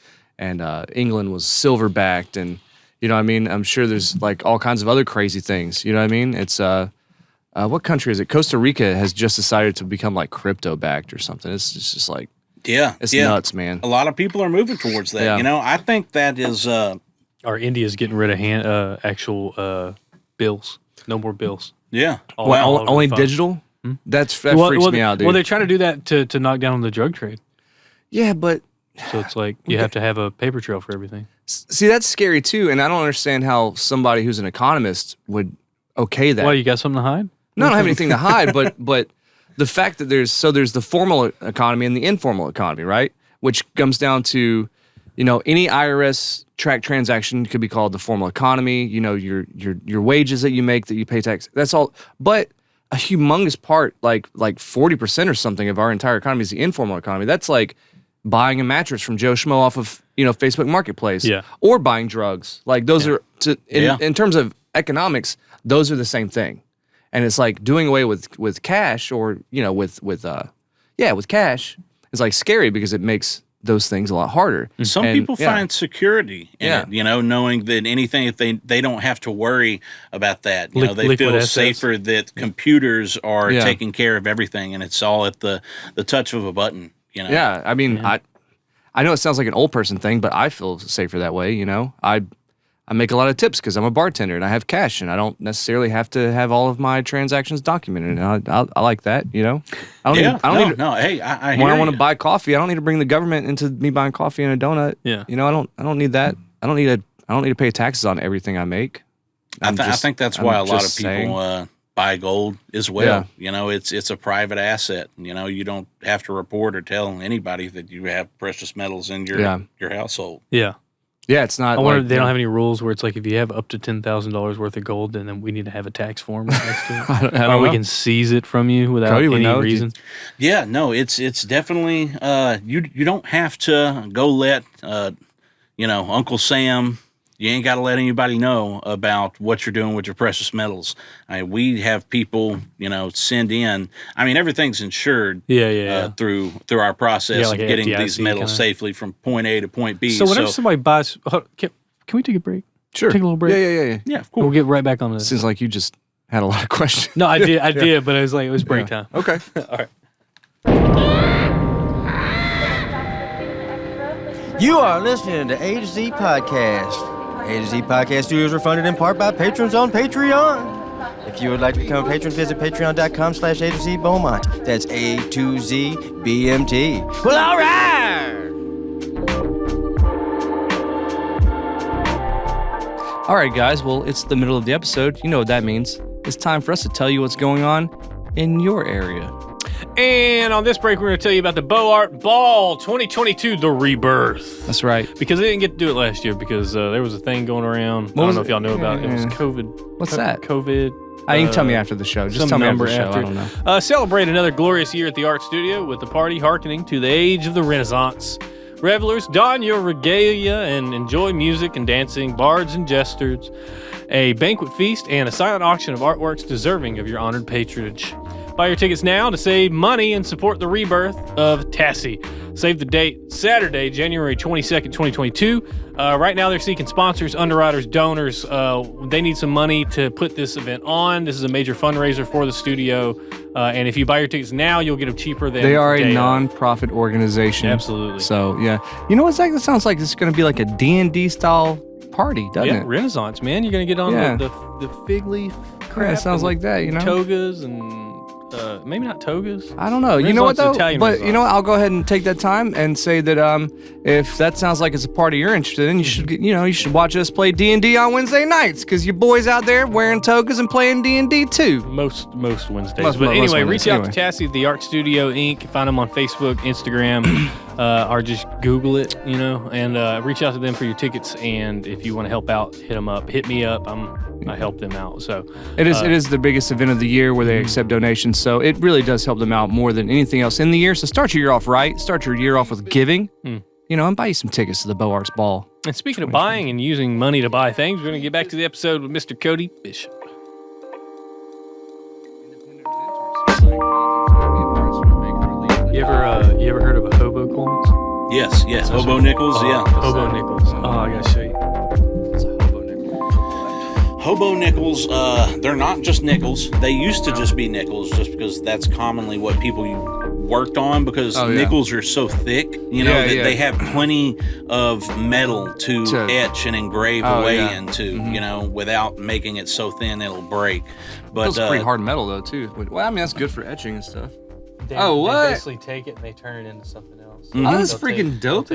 B: England was silver backed, and I'm sure there's like all kinds of other crazy things. You know what I mean? It's what country is it? Costa Rica has just decided to become like crypto backed or something. It's just like it's nuts, man.
E: A lot of people are moving towards that. I think that is
A: or India's getting rid of actual bills. No more bills.
E: Yeah.
B: Only digital. That freaks me out, dude.
A: Well, they're trying to do that to knock down the drug trade.
B: Yeah, but
A: so it's like you have to have a paper trail for everything.
B: See, that's scary too, and I don't understand how somebody who's an economist would okay that.
A: Well, you got something to hide?
B: No, I don't have anything to hide, but the fact that there's the formal economy and the informal economy, right? Which comes down to, any IRS track transaction could be called the formal economy. Your wages that you make, that you pay tax. That's all, but a humongous part, like 40% or something of our entire economy is the informal economy. That's like buying a mattress from Joe Schmo off of, Facebook Marketplace, or buying drugs. Like those are in terms of economics, those are the same thing. And it's like doing away with cash, or with cash is like scary, because it makes those things a lot harder.
E: Some people find security in it, knowing that anything, if they don't have to worry about that. They feel safer that computers are taking care of everything, and it's all at the touch of a button.
B: Yeah, I mean, I know it sounds like an old person thing, but I feel safer that way. I make a lot of tips because I'm a bartender and I have cash and I don't necessarily have to have all of my transactions documented. And I like that, you know. I don't need
E: Hey, I hear
B: when I want
E: you.
B: to buy coffee, I don't need to bring the government into me buying coffee and a donut.
A: Yeah.
B: You know, I don't need that. I don't need to pay taxes on everything I make.
E: I think that's why a lot of people buy gold as well.
B: Yeah.
E: You know, it's a private asset. You know, you don't have to report or tell anybody that you have precious metals in your household.
A: Yeah.
B: Yeah, it's not.
A: I wonder if they don't have any rules where it's like if you have up to $10,000 worth of gold, then we need to have a tax form next to it.
B: I don't
A: or we
B: know.
A: can seize it from you without
B: Cody would
A: any
B: know.
A: reason.
E: Yeah, no, it's definitely you don't have to go let Uncle Sam. You ain't got to let anybody know about what you're doing with your precious metals. We have people, send in. I mean, everything's insured. Through our process of getting FDIC these metals safely from point A to point B.
A: So whenever somebody buys, can we take a break?
B: Sure.
A: Take a little break.
B: Yeah.
E: Of course.
A: We'll get right back on this.
B: Seems like you just had a lot of questions.
A: No, I did, but it was break time.
B: Okay.
A: All right.
F: You are listening to A2Z Podcast. A2Z Podcast Studios are funded in part by patrons on Patreon. If you would like to become a patron, visit patreon.com/A2Z Beaumont. That's A2Z BMT. Well, all right.
B: All right, guys. Well, it's the middle of the episode. You know what that means. It's time for us to tell you what's going on in your area.
A: And on this break, we're going to tell you about the Beaux Arts Ball 2022, the Rebirth.
B: That's right.
A: Because they didn't get to do it last year because there was a thing going around. I don't know if y'all know about it. It was COVID.
B: What's that?
A: COVID.
B: You can tell me after the show. Just tell me after the show. I don't know.
A: Celebrate another glorious year at the Art Studio with the party hearkening to the age of the Renaissance. Revelers, don your regalia and enjoy music and dancing, bards and jesters, a banquet feast, and a silent auction of artworks deserving of your honored patronage. Buy your tickets now to save money and support the rebirth of Tassie. Save the date, Saturday, January 22nd, 2022. Right now they're seeking sponsors, underwriters, donors. They need some money to put this event on. This is a major fundraiser for the studio. And if you buy your tickets now, you'll get them cheaper than
B: They are a non-profit organization.
A: Absolutely.
B: So, yeah. You know what? It sounds like it's going to be like a D&D style party, doesn't it?
A: Renaissance, man. You're going to get on the fig leaf crap.
B: Yeah, it sounds like that,
A: Togas and... maybe not togas.
B: I don't know. You know what though? But you know what? I'll go ahead and take that time and say that if that sounds like it's a party you're interested in, you should watch us play D&D on Wednesday nights because your boys out there wearing togas and playing D&D too.
A: Most Wednesdays. But anyway, reach out to Tassie, the Art Studio Inc. Find them on Facebook, Instagram, or just Google it. And reach out to them for your tickets. And if you want to help out, hit them up. Hit me up. I help them out. So
B: it is the biggest event of the year where they accept donations. So it really does help them out more than anything else in the year. So start your year off right. Start your year off with giving. And buy you some tickets to the Beaux Arts Ball.
A: And speaking of buying and using money to buy things, we're going to get back to the episode with Mr. Cody Bishop. You ever heard of a hobo coins?
E: Yes. Hobo nickels, yeah.
A: Hobo nickels. Oh, I got to show you.
E: Hobo nickels, they're not just nickels. They used to just be nickels just because that's commonly what people worked on because nickels are so thick, they have plenty of metal to etch and engrave away into, without making it so thin it'll break. But
B: it's pretty hard metal though too. Well, I mean that's good for etching and stuff.
A: They basically take it and they turn it into something else.
B: Oh, that's freaking dope.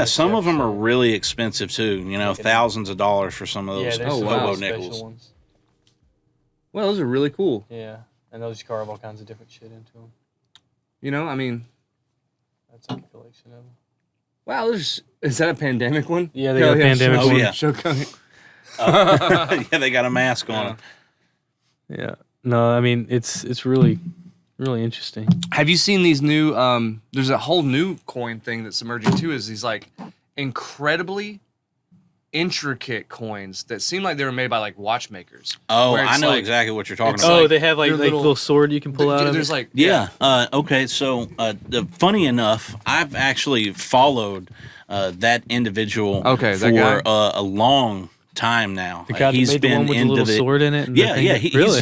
E: Some of them are really expensive too. Thousands of dollars for some of those hobo nickels.
A: Ones.
B: Well, those are really cool.
A: Yeah, and they'll just carve all kinds of different shit into them. That's a collection of them.
B: Wow, is that a pandemic one?
A: Yeah, they got a pandemic one.
E: Yeah.
B: Show Cody.
E: Yeah, they got a mask on.
A: Yeah. No, I mean it's really interesting.
B: Have you seen these new? There's a whole new coin thing that's emerging too. Is these like incredibly intricate coins that seem like they were made by like watchmakers.
E: Oh, I know exactly what you're talking about.
A: Oh, they have like little sword you can pull out.
B: There's like
E: okay. So funny enough, I've actually followed that individual for a long time now.
A: The guy that made the one with the little sword in it?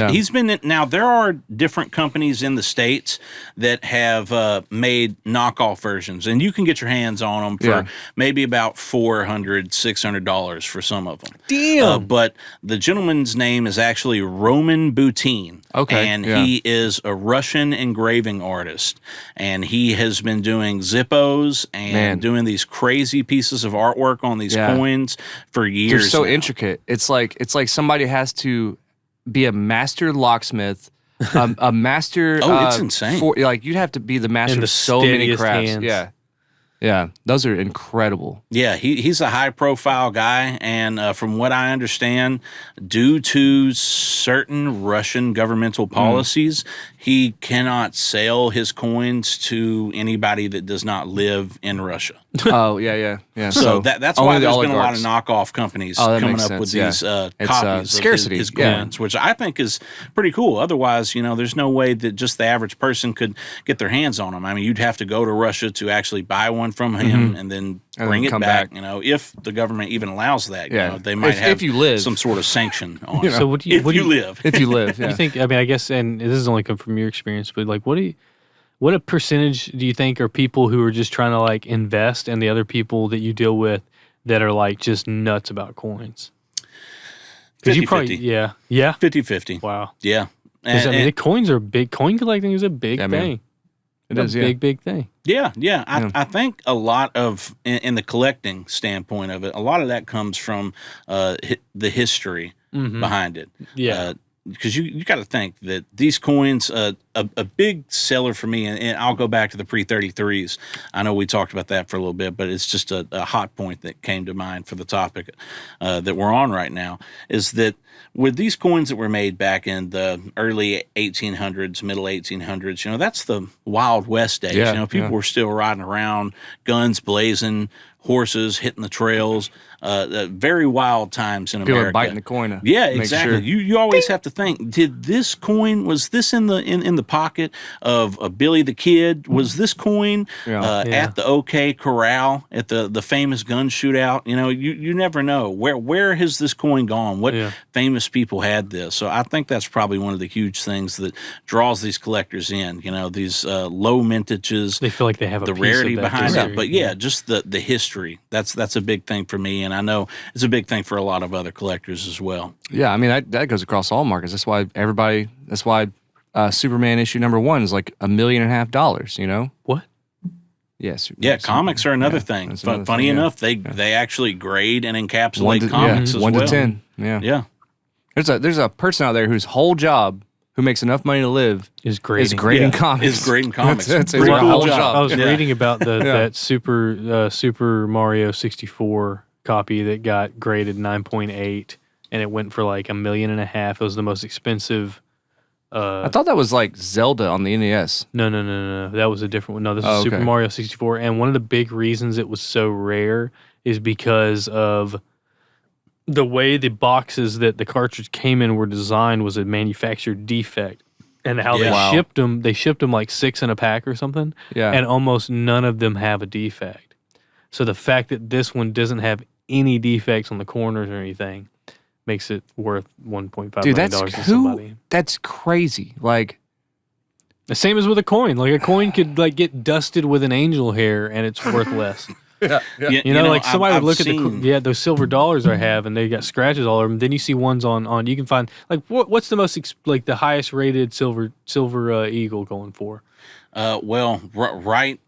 E: He's been in, now there are different companies in the States that have made knockoff versions, and you can get your hands on them for maybe about $400, $600 for some of them.
A: Damn.
E: But the gentleman's name is actually Roman Bouillon.
B: Okay.
E: And he is a Russian engraving artist, and he has been doing Zippos and doing these crazy pieces of artwork on these coins for years.
B: They're so
E: now.
B: intricate. It's like somebody has to be a master locksmith, a master.
E: It's insane.
B: You'd have to be the master of so many crafts.
A: Hands.
B: Yeah, those are incredible.
E: Yeah, he's a high-profile guy, and from what I understand, due to certain Russian governmental policies, he cannot sell his coins to anybody that does not live in Russia.
B: Oh, yeah.
E: So that's why there's been a lot of knockoff companies coming up with these copies
B: scarcity
E: of his coins, which I think is pretty cool. Otherwise, there's no way that just the average person could get their hands on them. I mean, you'd have to go to Russia to actually buy one from him and then bring it back. If the government even allows that, they might have some sort of sanction on it.
A: So
B: if you live,
A: you think? I mean, I guess, and this is only come from your experience, but like, what a percentage do you think are people who are just trying to like invest, and the other people that you deal with that are like just nuts about coins?
E: 50-50.
A: Yeah.
E: 50-50.
A: Wow.
E: Yeah.
A: I mean, the coins are big. Coin collecting is a big thing.
B: Man. It is
A: a big thing.
E: Yeah. I think a lot of, in the collecting standpoint of it, a lot of that comes from the history behind it.
A: Yeah.
E: Because you got to think that these coins, a big seller for me, and I'll go back to the pre-33s. I know we talked about that for a little bit, but it's just a hot point that came to mind for the topic that we're on right now, is that with these coins that were made back in the early 1800s, middle 1800s, that's the Wild West days. People were still riding around, guns blazing, horses hitting the trails. Very wild times in America.
B: People are biting the coin up.
E: Yeah, exactly. Sure. You always have to think: did this coin, was this in the pocket of Billy the Kid? Was this coin at the OK Corral at the famous gun shootout? You never know where has this coin gone. What famous people had this? So I think that's probably one of the huge things that draws these collectors in. These low mintages.
A: They feel like they have
E: the rarity behind it. But just the history. That's a big thing for me, and I know it's a big thing for a lot of other collectors as well.
B: Yeah, I mean that goes across all markets. That's why Superman issue #1 is like $1.5 million.
A: What?
B: Yes.
E: Yeah, comics are another thing. Funny enough, they actually grade and encapsulate comics as well.
B: 1 to 10.
E: Yeah.
B: There's a person out there whose whole job, who makes enough money to live,
A: is grading
E: comics. Is grading comics.
B: That's
E: pretty cool job.
A: I was reading about that Super Mario 64 copy that got graded 9.8, and it went for like $1.5 million. It was the most expensive.
B: I thought that was like Zelda on the NES.
A: No. That was a different one. No, this is Super Mario 64, and one of the big reasons it was so rare is because of the way the boxes that the cartridge came in were designed was a manufactured defect. And how they shipped them like 6 in a pack or something. Yeah. And almost none of them have a defect. So the fact that this one doesn't have any defects on the corners or anything makes it worth $1.5 million to somebody.
B: That's crazy. Like,
A: the same as with a coin. Like, a coin could like get dusted with an angel hair and it's worth less. Somebody would look at those silver dollars I have, and they got scratches all over them. Then you see ones on you can find like what's the most the highest rated silver eagle going for?
E: Right.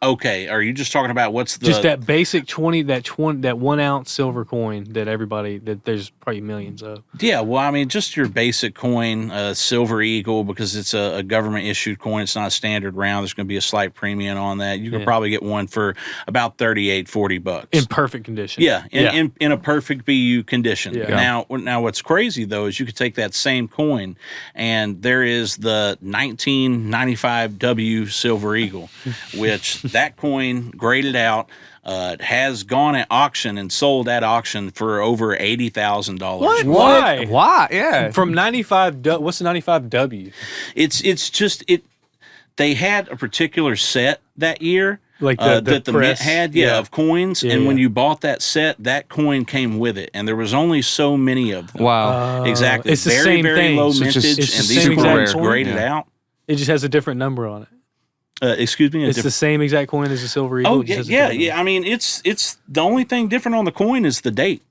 E: Okay, are you just talking about what's the
A: just that basic 1 ounce silver coin that there's probably millions of?
E: Yeah, well, I mean, just your basic coin, silver eagle, because it's a government issued coin. It's not a standard round. There's going to be a slight premium on that. You could probably get one for about $38-$40
A: in perfect condition.
E: Yeah, in a perfect BU condition. Yeah. Now, what's crazy though is you could take that same coin, and there is the 1995 W silver eagle, which that coin graded out has gone at auction and sold at auction for over $80,000.
A: What? Why? Yeah. From 95, what's the 95W?
E: It's just. They had a particular set that year
A: like
E: that the mint
A: press.
E: had, of coins. And when you bought that set, that coin came with it, and there was only so many of them.
B: Wow,
E: exactly.
A: It's the
E: very,
A: same
E: very
A: thing.
E: low
A: So
E: mintage,
A: it's
E: and
A: the
E: these
A: same
E: coins
A: exact coin?
E: graded out.
A: It just has a different number on it.
E: Excuse me.
A: It's the same exact coin as the Silver Eagle.
E: Oh yeah. I mean, it's the only thing different on the coin is the date.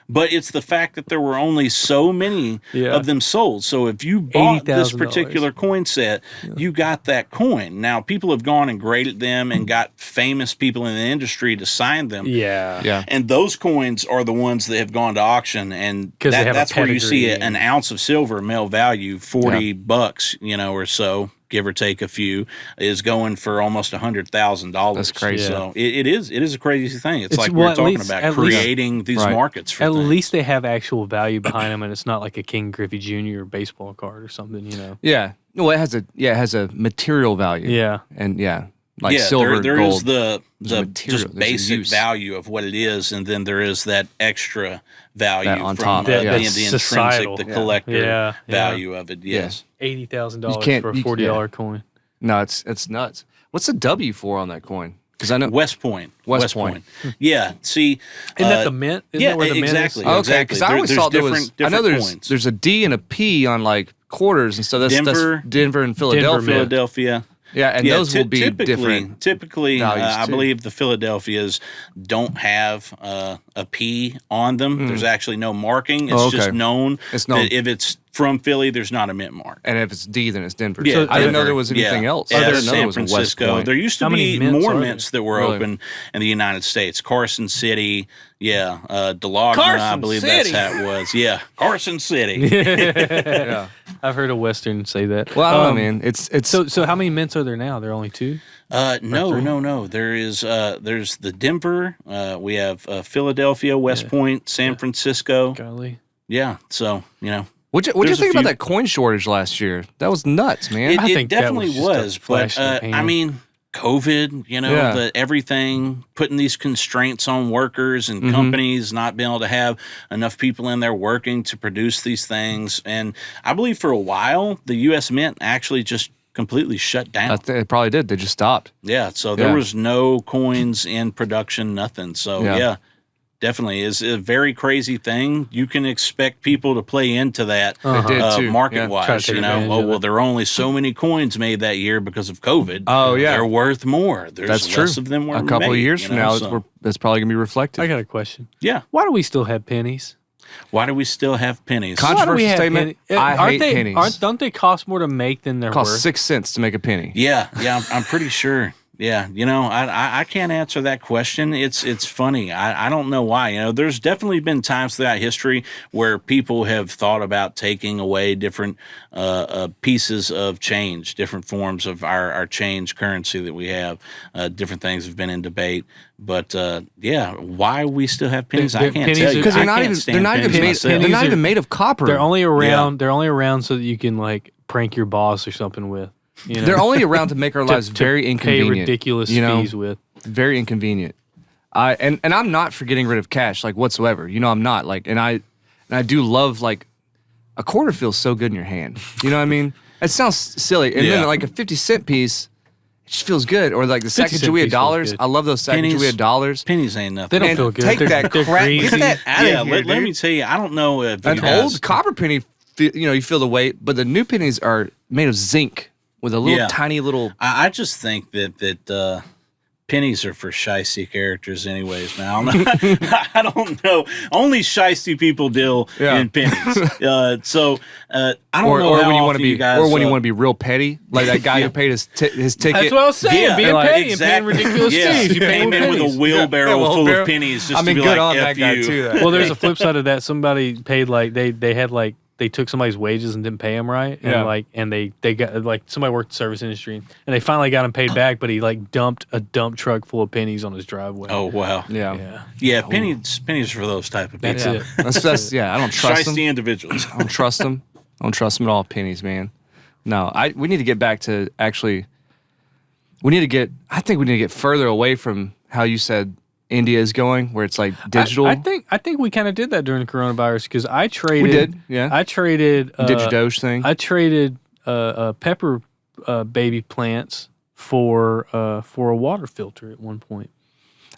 E: But it's the fact that there were only so many of them sold. So if you bought this particular coin set, you got that coin. Now, people have gone and graded them and got famous people in the industry to sign them.
A: Yeah.
E: And those coins are the ones that have gone to auction, and that's where you see an ounce of silver male value, $40, or so, give or take a few, is going for almost $100,000.
B: That's crazy.
E: So it is a crazy thing. It's like we're talking about creating these markets for
A: At
E: things.
A: least they have actual value behind them, and it's not like a King Griffey Jr. baseball card or something,
B: Yeah. Well, it has a material value.
A: Yeah.
B: And like silver,
E: there
B: gold.
E: is the
B: material,
E: just basic value of what it is, and then there is that extra value
B: on
E: from
B: top.
E: the
A: societal.
E: intrinsic, the collector value of it. Yes.
A: $80,000 for a $40 coin.
B: No, it's nuts. What's the W for on that coin? Because I know
E: West Point. Yeah. See,
A: isn't that the mint? Isn't that where the
E: exactly.
A: mint is?
B: Okay, because I always thought there was. I know there's a D and a P on like quarters and stuff. That's Denver and
E: Philadelphia.
B: Yeah, and those will be different.
E: Typically, I believe the Philadelphias don't have a P on them. There's actually no marking. It's just known. That if it's from Philly, there's not a mint mark.
B: And if it's D, then it's Denver.
E: Yeah,
B: so I didn't know there was anything else. I didn't know there was a West Point.
E: There used to be more mints that were open in the United States. Carson City, DeLogna, I believe that's how it was. Yeah, Carson City.
A: Yeah, I've heard a Western say that.
B: Well, I don't know, man. It's
A: so. How many mints are there now? There are only 2.
E: No. There's the Denver. We have Philadelphia, West Point, San Francisco.
A: Golly.
E: Yeah. So
B: What'd you think about that coin shortage last year? That was nuts, man.
A: I think
E: definitely was, but
A: I
E: mean, COVID, the everything, putting these constraints on workers and companies not being able to have enough people in there working to produce these things. And I believe for a while, the U.S. Mint actually just completely shut down.
B: It probably did. They just stopped.
E: Yeah, so there was no coins in production, nothing. So, definitely is a very crazy thing. You can expect people to play into that market-wise. There are only so many coins made that year because of COVID.
B: Oh, yeah.
E: They're worth more. There's less of them were
B: a couple
E: made,
B: of years from now, that's probably going to be reflected.
A: I got a question.
E: Yeah.
A: Why do we still have pennies?
E: Why do we still have pennies?
B: Controversial statement. I hate pennies.
A: Don't they cost more to make than they're worth?
B: Cost 6 cents to make a penny.
E: Yeah, I'm pretty sure. Yeah, I can't answer that question. It's funny. I don't know why. There's definitely been times throughout history where people have thought about taking away different pieces of change, different forms of our change currency that we have. Different things have been in debate. But why we still have pennies, I can't tell you.
B: Because they're not even made of copper.
A: They're only around. They're only around so that you can like prank your boss or something with.
B: They're only around to make our lives very inconvenient.
A: Pay ridiculous fees with.
B: Very inconvenient. And I'm not for getting rid of cash like whatsoever. I'm not like, and I do love like a quarter feels so good in your hand. You know what I mean? It sounds silly, and then like a 50-cent piece, it just feels good. Or like the Sacagawea dollars. I love those Sacagawea dollars.
E: Pennies ain't nothing.
A: They don't feel good.
B: Take that crap. Get that out of here.
E: Let me tell you, I don't know if
B: an old copper penny. You feel the weight, but the new pennies are made of zinc. With a little tiny little...
E: I just think that pennies are for shiesty characters anyways, man. I don't know. Only shiesty people deal in pennies. I don't know how
B: when you
E: want to
B: be,
E: guys...
B: Or when you want to be real petty, like that guy who paid his ticket.
A: That's what I was saying. Being petty and paying ridiculous fees. You pay
E: in with a wheelbarrow full of pennies just to be
B: good
E: like,
B: on
E: F
B: that guy
E: you.
B: too.
A: Well, there's a flip side of that. Somebody paid like they had like they took somebody's wages and didn't pay him right, and they got like somebody worked in the service industry and they finally got him paid back, but he like dumped a dump truck full of pennies on his driveway.
E: Oh wow, yeah. Pennies for those type of people.
A: That's
B: it. I don't trust them.
E: Shiesty individuals.
B: I don't trust them. I don't trust them at all. Pennies, man. No, we need to get back to actually. I think we need to get further away from how you said India is going, where it's like digital.
A: I think we kind of did that during the coronavirus because I traded.
B: We did, yeah.
A: I traded
B: DigiDoge thing.
A: I traded pepper baby plants for a water filter at one point.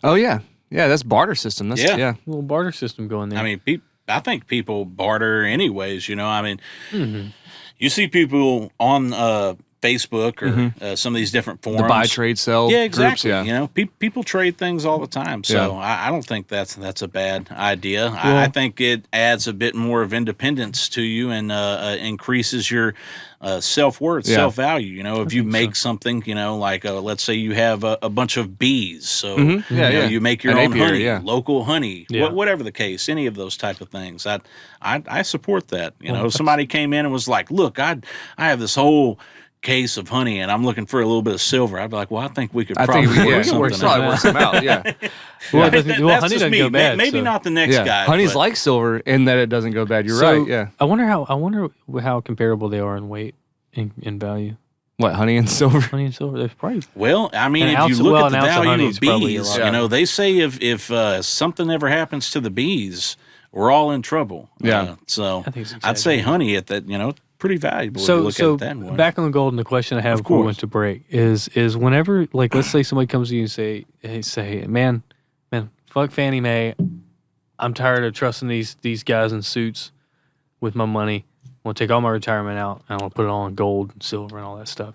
B: Oh yeah, that's barter system. That's
A: a little barter system going there.
E: I mean, I think people barter anyways. I mean, you see people on Facebook or some of these different forums.
B: The buy, trade, sell.
E: Yeah, exactly.
B: Groups, yeah.
E: People trade things all the time. So I don't think that's a bad idea. I think it adds a bit more of independence to you and increases your self-worth, self-value. If you make something, like let's say you have a bunch of bees. So you make your own honey, local honey, whatever the case, any of those type of things. I support that. If somebody came in and was like, look, I have this whole case of honey and I'm looking for a little bit of silver, I'd be like, well, I think we could probably work something out.
B: Yeah.
A: Well, honey doesn't go bad.
E: Maybe not the next guy.
B: Honey's like silver in that it doesn't go bad. You're right. Yeah.
A: I wonder how comparable they are in weight in value.
B: What, honey and silver?
A: Honey and silver. They're probably.
E: Well, I mean, if you look at the value of bees, they say if something ever happens to the bees, we're all in trouble.
B: Yeah.
E: So I'd say honey at that, pretty valuable.
A: So
E: if you look at it that way.
A: Back on the gold, and the question I have before we went to break is whenever, like, let's say somebody comes to you and say, man, fuck Fannie Mae, I'm tired of trusting these guys in suits with my money. I'm gonna take all my retirement out and I'm gonna put it all in gold and silver and all that stuff.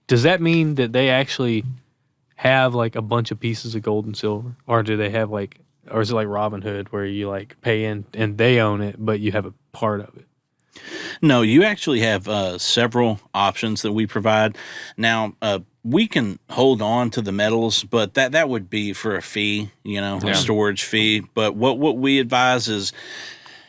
A: Does that mean that they actually have like a bunch of pieces of gold and silver, or do they have or is it like Robin Hood where you like pay in and they own it, but you have a part of it?
E: No, you actually have several options that we provide. Now, we can hold on to the metals, but that would be for a fee, a storage fee. But what we advise is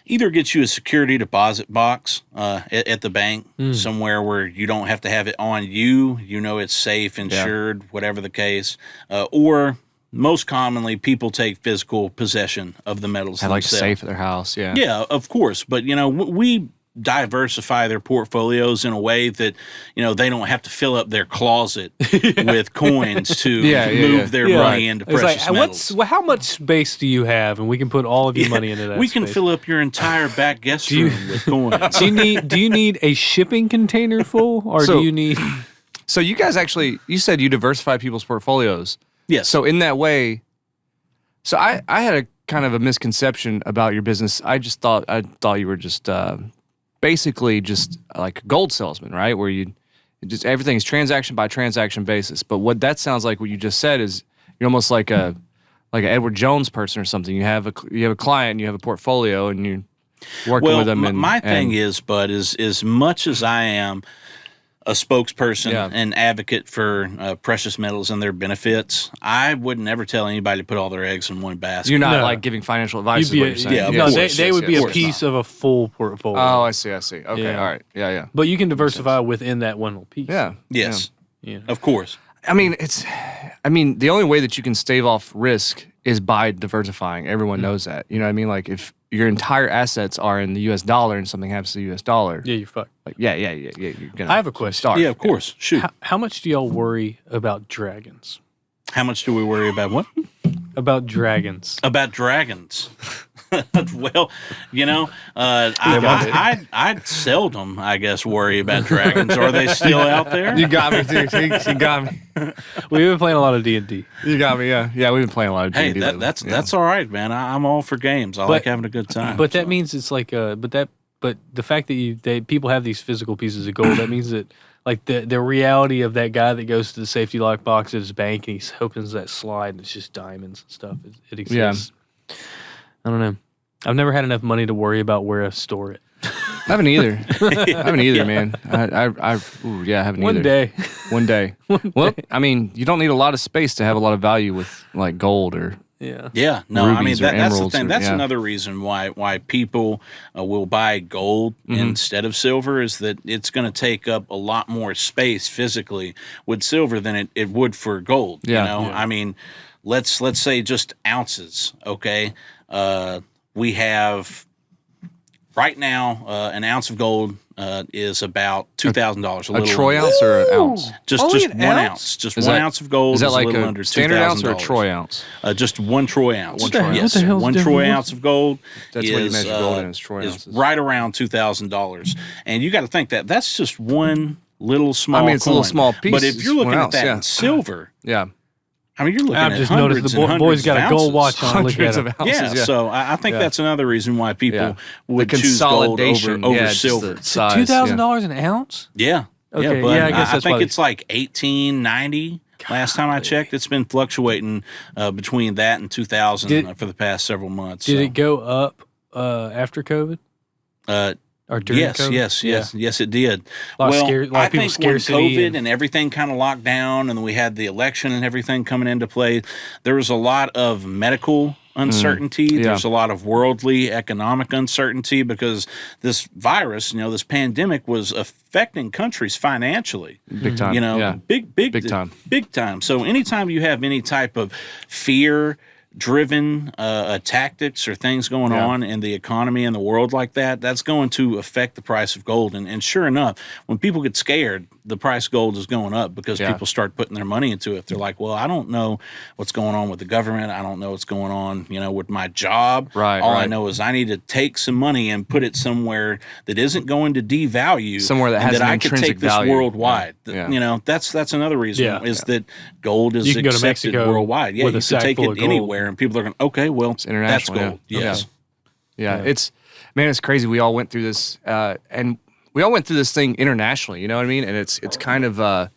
E: either get you a security deposit box at the bank somewhere where you don't have to have it on you. It's safe, insured, whatever the case. Or most commonly, people take physical possession of the metals
B: themselves. Like a safe at their house, yeah.
E: Yeah, of course. But, we diversify their portfolios in a way that they don't have to fill up their closet with coins to move their money into precious metals.
A: How much space do you have, and we can put all of your money into that?
E: We can fill up your entire back guest room with coins.
A: Do you need a shipping container full, or do you need?
B: So you guys you said you diversify people's portfolios.
E: Yes.
B: So in that way, I had a kind of a misconception about your business. I thought you were just basically just like a gold salesman, right? Where everything's transaction by transaction basis. But what that sounds like, what you just said, is you're almost like an Edward Jones person or something. You have a client, and you have a portfolio, and you're working with them.
E: My thing is, Bud, is as much as I am a spokesperson and advocate for precious metals and their benefits, I would never tell anybody to put all their eggs in one basket.
B: You're not like giving financial advice, is what you're saying.
A: Yeah, they would be a piece of a full portfolio.
B: Oh, I see. Okay, all right. Yeah.
A: But you can diversify within that one little piece.
B: Yeah.
E: Yes. Yeah. Of course.
B: I mean, the only way that you can stave off risk is by diversifying. Everyone knows that. You know what I mean? Like, if your entire assets are in the U.S. dollar and something happens to the U.S. dollar,
A: you're fucked.
B: Like, you're gonna.
A: I have a question.
B: Starve.
E: Yeah, of course. Shoot.
A: How much do y'all worry about dragons?
E: How much do we worry about what?
A: About dragons.
E: About dragons. Well, I seldom, I guess, worry about dragons. Are they still out there?
B: You got me, dude. You got me.
A: We've been playing a lot of D&D.
B: You got me, yeah. Yeah, we've been playing a lot of D&D.
E: Hey, that's all right, man. I'm all for games. I like having a good time.
A: But that means it's like, but the fact that people have these physical pieces of gold, that means that like the reality of that guy that goes to the safety lock box at his bank and he opens that slide and it's just diamonds and stuff. It exists. Yeah. I don't know. I've never had enough money to worry about where I store it.
B: I haven't either. Man. I haven't either. One day. Well, I mean, you don't need a lot of space to have a lot of value with like gold or
E: Yeah. No, I mean that's the thing. That's another reason why people will buy gold instead of silver, is that it's going to take up a lot more space physically with silver than it would for gold. I mean, let's say just ounces. Okay. We have right now an ounce of gold is about $2,000.
B: A troy ounce or an ounce?
E: Just 1 ounce. Just 1 ounce of gold.
B: Is that like
E: a little
B: a
E: under
B: standard ounce or a
E: $2,000.
B: troy ounce?
E: Just 1 troy ounce.
A: Yes,
E: 1 troy ounce of gold.
B: That's what you measure gold in, is troy ounces.
E: Is right around $2,000. And you got to think that's just one little small.
B: I mean, it's
E: coin.
B: a little small piece.
E: But if you're looking at that
B: yeah.
E: in silver,
B: yeah.
E: I mean, you're looking
A: I've
E: at
A: just
E: hundreds
A: noticed
E: and
A: the
E: hundreds
A: boy's got
E: of
A: a gold
E: ounces.
A: watch on. Look
B: Hundreds
A: at
B: of
A: him.
B: ounces.
E: Yeah, so I think that's another reason why people would
B: the
E: choose gold
B: consolidation
E: over silver.
A: $2,000 an ounce?
E: Yeah.
A: Okay,
E: but
A: I guess that's
E: think
A: why
E: it's like 1890. Last time I checked, it's been fluctuating between that and 2,000 for the past several months.
A: Did it go up after COVID? Or during COVID?
E: Yes, it did.
A: I think when
E: COVID and everything kind of locked down, and then we had the election and everything coming into play, there was a lot of medical uncertainty. There's a lot of worldly economic uncertainty because this virus, this pandemic was affecting countries financially.
B: Big time.
E: Big time. Big time. So anytime you have any type of fear driven tactics or things going on in the economy and the world like that, that's going to affect the price of gold. And sure enough, when people get scared, the price of gold is going up because people start putting their money into it. They're like, well, I don't know what's going on with the government. I don't know what's going on, with my job. All I know is I need to take some money and put it somewhere that isn't going to devalue.
B: Somewhere that has
E: that
B: an
E: I could take this
B: value.
E: worldwide. That's another reason is that gold is
A: you can
E: accepted
A: go to Mexico
E: worldwide. Yeah,
A: with
E: you
A: a sack
E: can take
A: full
E: it
A: of gold.
E: anywhere, and people are going, okay, well,
B: it's international.
E: That's gold. Yes.
B: Yeah. It's crazy. We all went through this, and we all went through this thing internationally. You know what I mean? And it's kind of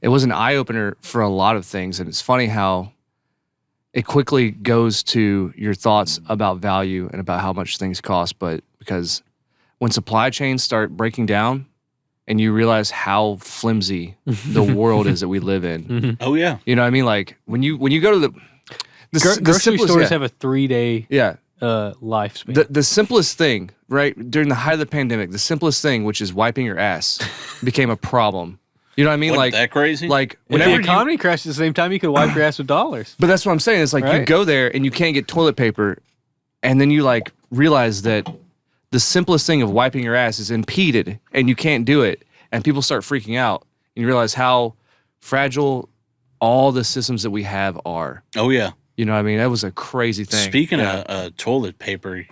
B: it was an eye opener for a lot of things. And it's funny how it quickly goes to your thoughts about value and about how much things cost. But because when supply chains start breaking down, and you realize how flimsy the world is that we live in.
E: Oh yeah.
B: You know what I mean? Like when you go to the
A: grocery stores have a 3-day lifespan.
B: The simplest thing, right, during the height of the pandemic, the simplest thing, which is wiping your ass, became a problem. You know what I mean?
E: Wasn't that crazy?
B: Like
A: if
B: whenever
A: the economy crashed at the same time, you could wipe your ass with dollars.
B: But that's what I'm saying. It's like you go there and you can't get toilet paper, and then you like realize that the simplest thing of wiping your ass is impeded, and you can't do it, and people start freaking out, and you realize how fragile all the systems that we have are.
E: Oh yeah.
B: You know what I mean? That was a crazy thing.
E: Speaking of toilet paper,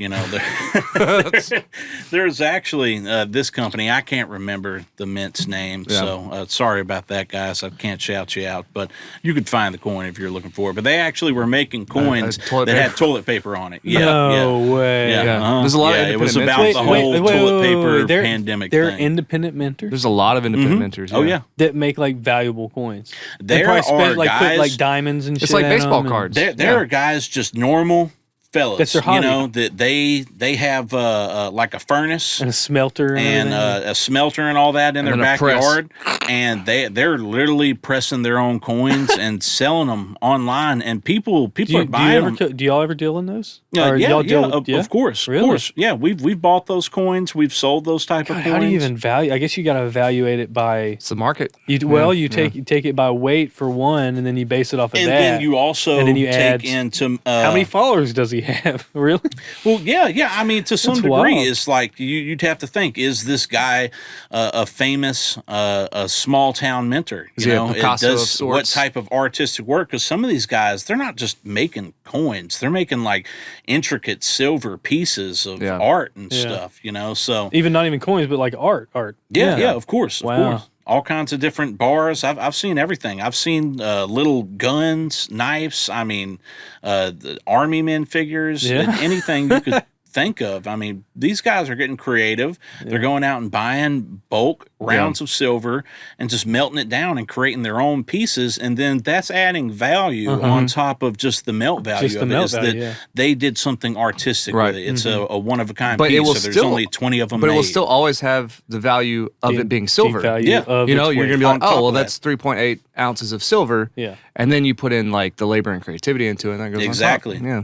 E: there's actually this company. I can't remember the mint's name, so sorry about that, guys. I can't shout you out, but you could find the coin if you're looking for it. But they actually were making coins that had toilet paper on it.
A: No way.
E: Yeah.
B: There's a lot of
E: it was
B: independent
E: about
B: minters.
E: the whole toilet paper pandemic
A: They're
E: thing.
A: independent minters?
B: There's a lot of independent minters.
E: Oh yeah.
A: That make like valuable coins. They
E: There
A: probably
E: are
A: spent like
E: guys.
A: put like diamonds and shit.
B: It's like
A: in
B: baseball
A: them
B: cards.
E: There are guys, just normal fellas,
A: That's their hobby.
E: that they have like a furnace
A: and a smelter
E: and a smelter and all that in their
B: then a press.
E: backyard, and they're literally pressing their own coins and selling them online, and people are buying them.
A: Do y'all ever deal in those?
E: Of course,
A: Really?
E: of course. Yeah, we've bought those coins, we've sold those type of coins.
A: How do you even value? I guess you got to evaluate it by.
B: It's the market.
A: You take it by weight for one, and then you base it off of
E: and
A: that.
E: then you also
A: and then you
E: take
A: add
E: into
A: how many followers does he have? Really?
E: Well, yeah. I mean, to some
A: That's
E: degree,
A: wild.
E: it's like you'd have to think: is this guy a famous, a small town minter?
B: Is he a Picasso of sorts?
E: What type of artistic work? Because some of these guys, they're not just making coins; they're making like intricate silver pieces of art and stuff. So
A: Not even coins, but like art.
E: Yeah, of course,
A: Wow.
E: of course. All kinds of different bars. I've seen everything. I've seen little guns, knives. I mean, the army men figures. Anything you could think of. I mean, these guys are getting creative. They're going out and buying bulk rounds of silver and just melting it down and creating their own pieces. And then that's adding value on top of just the melt value
A: Just
E: of
A: the
E: it.
A: melt
E: Is
A: value,
E: that they did something artistic with it. It's a one-of-a-kind
B: But
E: piece,
B: it will
E: so there's
B: still-
E: only 20 of them
B: But
E: made.
B: it will still always have the value of it being silver.
A: Value of its
B: You're
A: weight.
B: going to be
E: On
B: like,
E: top
B: oh, well,
E: of that.
B: that's 3.8 ounces of silver.
A: Yeah.
B: And then you put in like the labor and creativity into it, and that goes
E: Exactly.
B: on top. Yeah.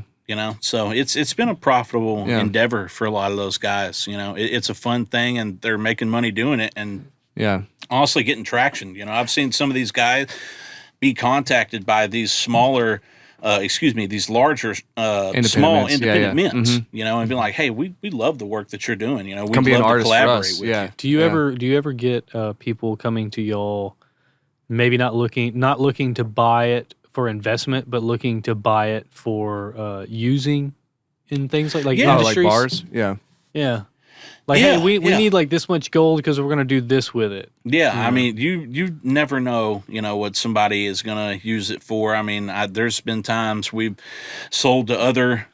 E: So it's been a profitable endeavor for a lot of those guys. It's a fun thing, and they're making money doing it, and
B: Yeah.
E: honestly getting traction. I've seen some of these guys be contacted by these smaller, these larger, small
B: mints.
E: independent
B: Yeah.
E: mints. And be like, hey, we love the work that you're doing. We'd
B: Come be an
E: love to
B: artist for
E: collaborate
B: us.
E: with
B: Yeah.
E: you.
A: Do you ever get people coming to y'all, maybe not looking to buy it for investment, but looking to buy it for using in things like
E: Yeah.
B: Oh, like
A: industries?
B: bars? Yeah.
A: Yeah. Like, hey, we need like this much gold because we're gonna do this with it.
E: Yeah, I mean, you never know, what somebody is gonna use it for. I mean, there's been times we've sold to other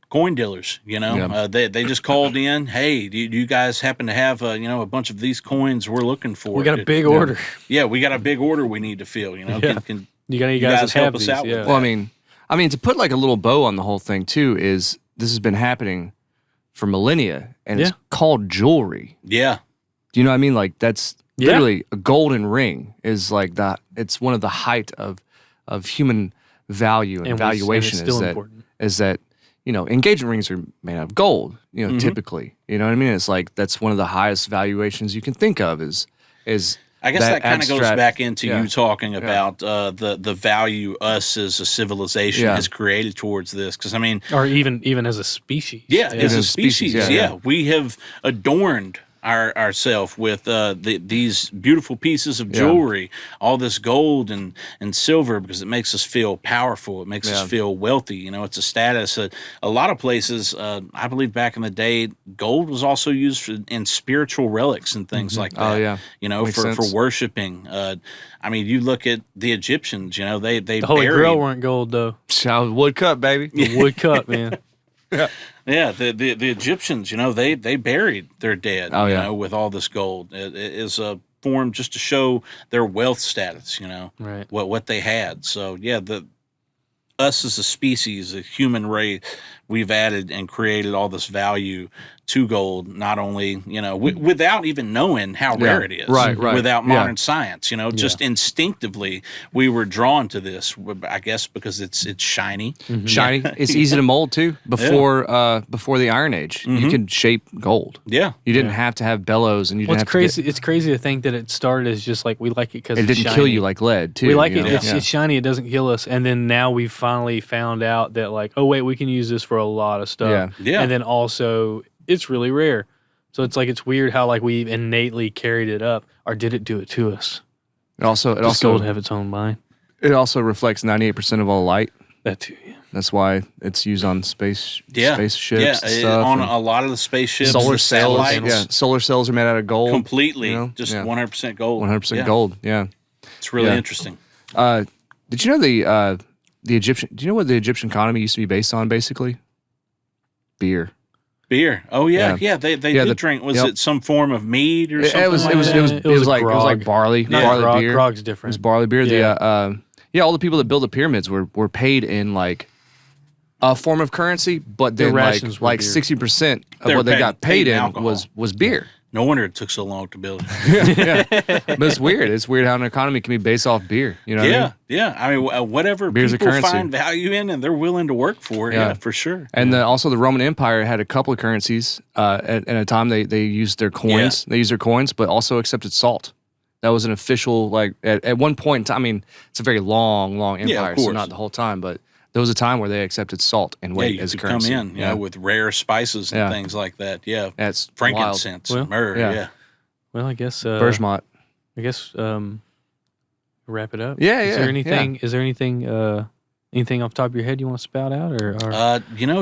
E: coin dealers. They just called in. Hey, do you guys happen to have a bunch of these coins we're looking for?
A: We got a big order.
E: Yeah, we got a big order we need to fill. Can
A: you guys help us out?
E: with that?
B: Well, I mean, to put like a little bow on the whole thing too is this has been happening for millennia, and it's called jewelry.
E: Yeah.
B: Do you know what I mean? Like that's literally a golden ring is like that. It's one of the height of human value and valuation. Is that engagement rings are made out of gold. Typically, you know what I mean. It's like that's one of the highest valuations you can think of. Is
E: I guess that kind of goes back into you talking about the value us as a civilization has created towards this. Because
A: or even as a species.
E: Yeah, as a species. We have adorned ourselves with these beautiful pieces of jewelry, all this gold and silver, because it makes us feel powerful. It makes us feel wealthy. It's a status. A lot of places, I believe back in the day, gold was also used in spiritual relics and things like that.
B: Oh, yeah.
E: For worshiping. I mean, you look at the Egyptians, they
A: the Holy Grail weren't gold, though.
B: Wood cup, baby.
A: The wood cup, man.
E: Yeah, the Egyptians, they buried their dead, with all this gold. It is a form just to show their wealth status,
A: right.
E: what they had. So us as a species, a human race, we've added and created all this value to gold, not only, without even knowing how rare it is.
B: Right.
E: Without modern science, just instinctively we were drawn to this, I guess, because it's shiny.
B: Mm-hmm. Shiny. It's easy to mold too. Before the Iron Age, you could shape gold.
E: Yeah.
B: You didn't have to have bellows, and you didn't have
A: crazy. It's crazy to think that it started as just like we like it because
B: it didn't kill you like lead too.
A: We like it. It's shiny. It doesn't kill us. And then now we've finally found out that like, oh wait, we can use this for a lot of stuff.
E: Yeah.
A: And then also it's really rare. So it's like it's weird how like we innately carried it up, or did it do it to us?
B: It also
A: gold have its own mind.
B: It also reflects 98% of all light.
A: That too. Yeah.
B: That's why it's used on spaceships. And stuff,
E: on a lot of the spaceships,
B: solar cells.
E: Satellites.
B: Yeah, solar cells are made out of gold.
E: Completely, just 100% gold.
B: 100% gold. Yeah,
E: it's really interesting.
B: Did you know the Egyptian? Do you know what the Egyptian economy used to be based on? Basically, beer.
E: Beer. Oh yeah. They did drink. Was it some form of mead or something?
B: It was like barley. Barley beer.
A: Grog's different.
B: It was barley beer.
A: Yeah.
B: All the people that built the pyramids were paid in like a form of currency, but then like 60% of what they got paid in was beer.
E: No wonder it took so long to build it.
B: But it's weird. It's weird how an economy can be based off beer. You know what I mean?
E: Yeah. I mean, whatever
B: Beer's
E: people
B: a currency.
E: find value in and they're willing to work for, for sure.
B: And also the Roman Empire had a couple of currencies. At a time, they used their coins. They used their coins, but also accepted salt. That was an official, like, at one point in time. I mean, it's a very long empire, so not the whole time, but there was a time where they accepted salt and weight as currency.
E: Come in, with rare spices and things like that. Yeah,
B: that's
E: frankincense, and myrrh.
A: Well, I guess
B: bergamot.
A: I guess wrap it up.
B: Yeah.
A: Is there anything? Is there anything? Anything off the top of your head you want to spout out, or?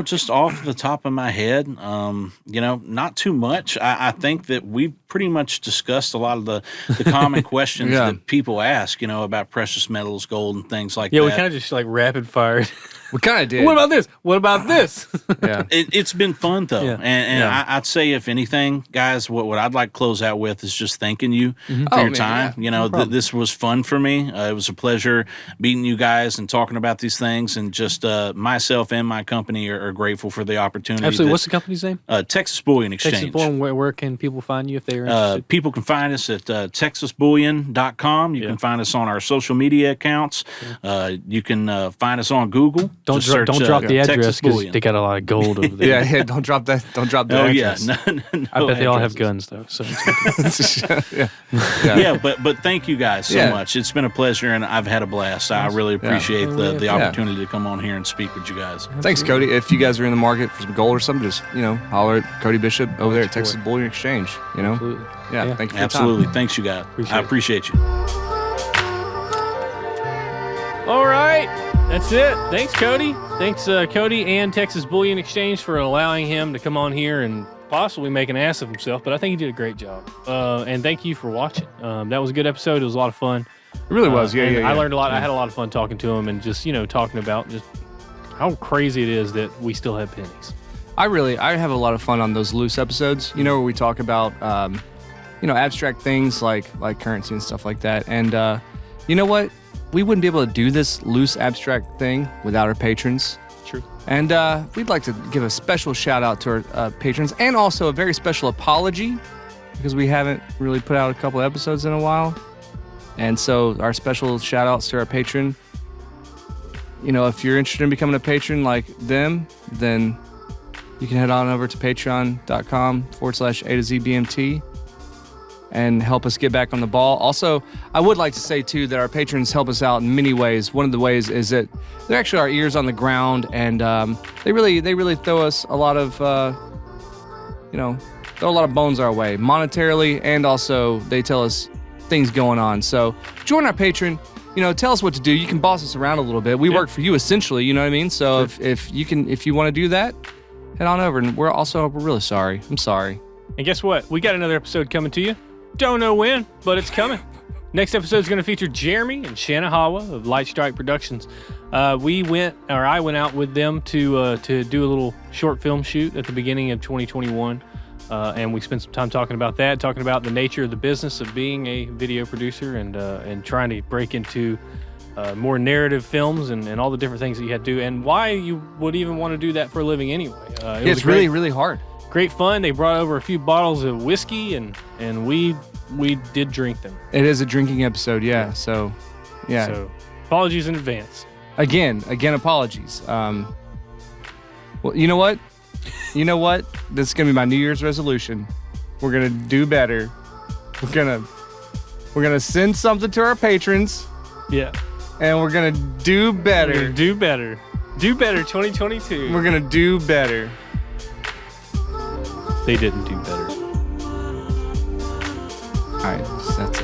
E: Just off the top of my head, not too much. I think that we've pretty much discussed a lot of the common questions that people ask, about precious metals, gold, and things like that.
A: Yeah, we kind of just like rapid fired.
B: We kind of did.
A: What about this? What about this?
B: Yeah,
E: it's been fun though, and I'd say if anything, guys, what I'd like to close out with is just thanking you for your time.
B: Yeah.
E: This was fun for me. It was a pleasure meeting you guys and talking about these things, and just myself and my company are grateful for the opportunity.
A: Absolutely. What's the company's name?
E: Texas Bouillon Exchange.
A: Texas Bouillon. Where can people find you if they're interested?
E: People can find us at texasbouillon.com. You can find us on our social media accounts. You can find us on Google.
A: Don't drop the address because they got a lot of gold over there.
B: Yeah, don't drop that. Don't drop the address.
E: No
A: I bet they all have guns though. So
E: but thank you guys so much. It's been a pleasure, and I've had a blast. I really appreciate the opportunity to come on here and speak with you guys.
B: Thanks, Cody. If you guys are in the market for some gold or something, just holler at Cody Bishop over there at Texas Bouillon Exchange.
A: Absolutely.
B: Yeah. Thank you.
E: Absolutely. Thanks, you guys. I appreciate you.
A: All right. That's it. Thanks, Cody. Thanks, Cody and Texas Bouillon Exchange for allowing him to come on here and possibly make an ass of himself, but I think he did a great job. And thank you for watching. That was a good episode. It was a lot of fun.
B: It really was. Yeah.
A: I learned a lot. I had a lot of fun talking to him and just, talking about just how crazy it is that we still have pennies.
B: I have a lot of fun on those loose episodes, where we talk about, abstract things like currency and stuff like that. And you know what? We wouldn't be able to do this loose abstract thing without our patrons.
A: True.
B: And we'd like to give a special shout out to our patrons, and also a very special apology, because we haven't really put out a couple episodes in a while. And so our special shout outs to our patron. If you're interested in becoming a patron like them, then you can head on over to patreon.com/A2ZBMT and help us get back on the ball. Also, I would like to say, too, that our patrons help us out in many ways. One of the ways is that they're actually our ears on the ground, and they really throw us a lot of, throw a lot of bones our way, monetarily, and also they tell us things going on. So join our patron. Tell us what to do. You can boss us around a little bit. We work for you, essentially, you know what I mean? So if you want to do that, head on over. And we're really sorry. I'm sorry.
A: And guess what? We got another episode coming to you. Don't know when, but it's coming. Next episode is going to feature Jeremy and Shanna Hawa of Light Strike Productions. I went out with them to do a little short film shoot at the beginning of 2021. And we spent some time talking about that, talking about the nature of the business of being a video producer and trying to break into more narrative films and all the different things that you had to do, and why you would even want to do that for a living anyway.
B: It's really, really hard.
A: Great fun. They brought over a few bottles of whiskey, and we did drink them.
B: It is a drinking episode, yeah. So, yeah.
A: So, apologies in advance.
B: Again, apologies. Well, you know what? This is gonna be my New Year's resolution. We're gonna do better. We're gonna send something to our patrons.
A: Yeah.
B: And we're gonna do better.
A: We're gonna do better. Do better 2022.
B: We're gonna do better.
A: They didn't do better.
B: Alright, that's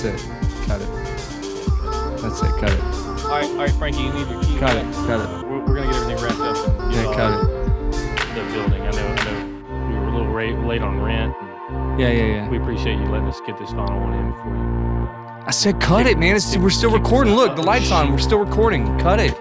B: it. Cut it. That's it, cut it.
A: Alright, Frankie, you need your key.
B: Cut it.
A: We're gonna get everything wrapped up and
B: cut it.
A: The building. I know we were a little late on rent.
B: Yeah.
A: We appreciate you letting us get this final one in for you.
B: I said cut it, man. We're still recording. Look, the light's on. We're still recording. Cut it.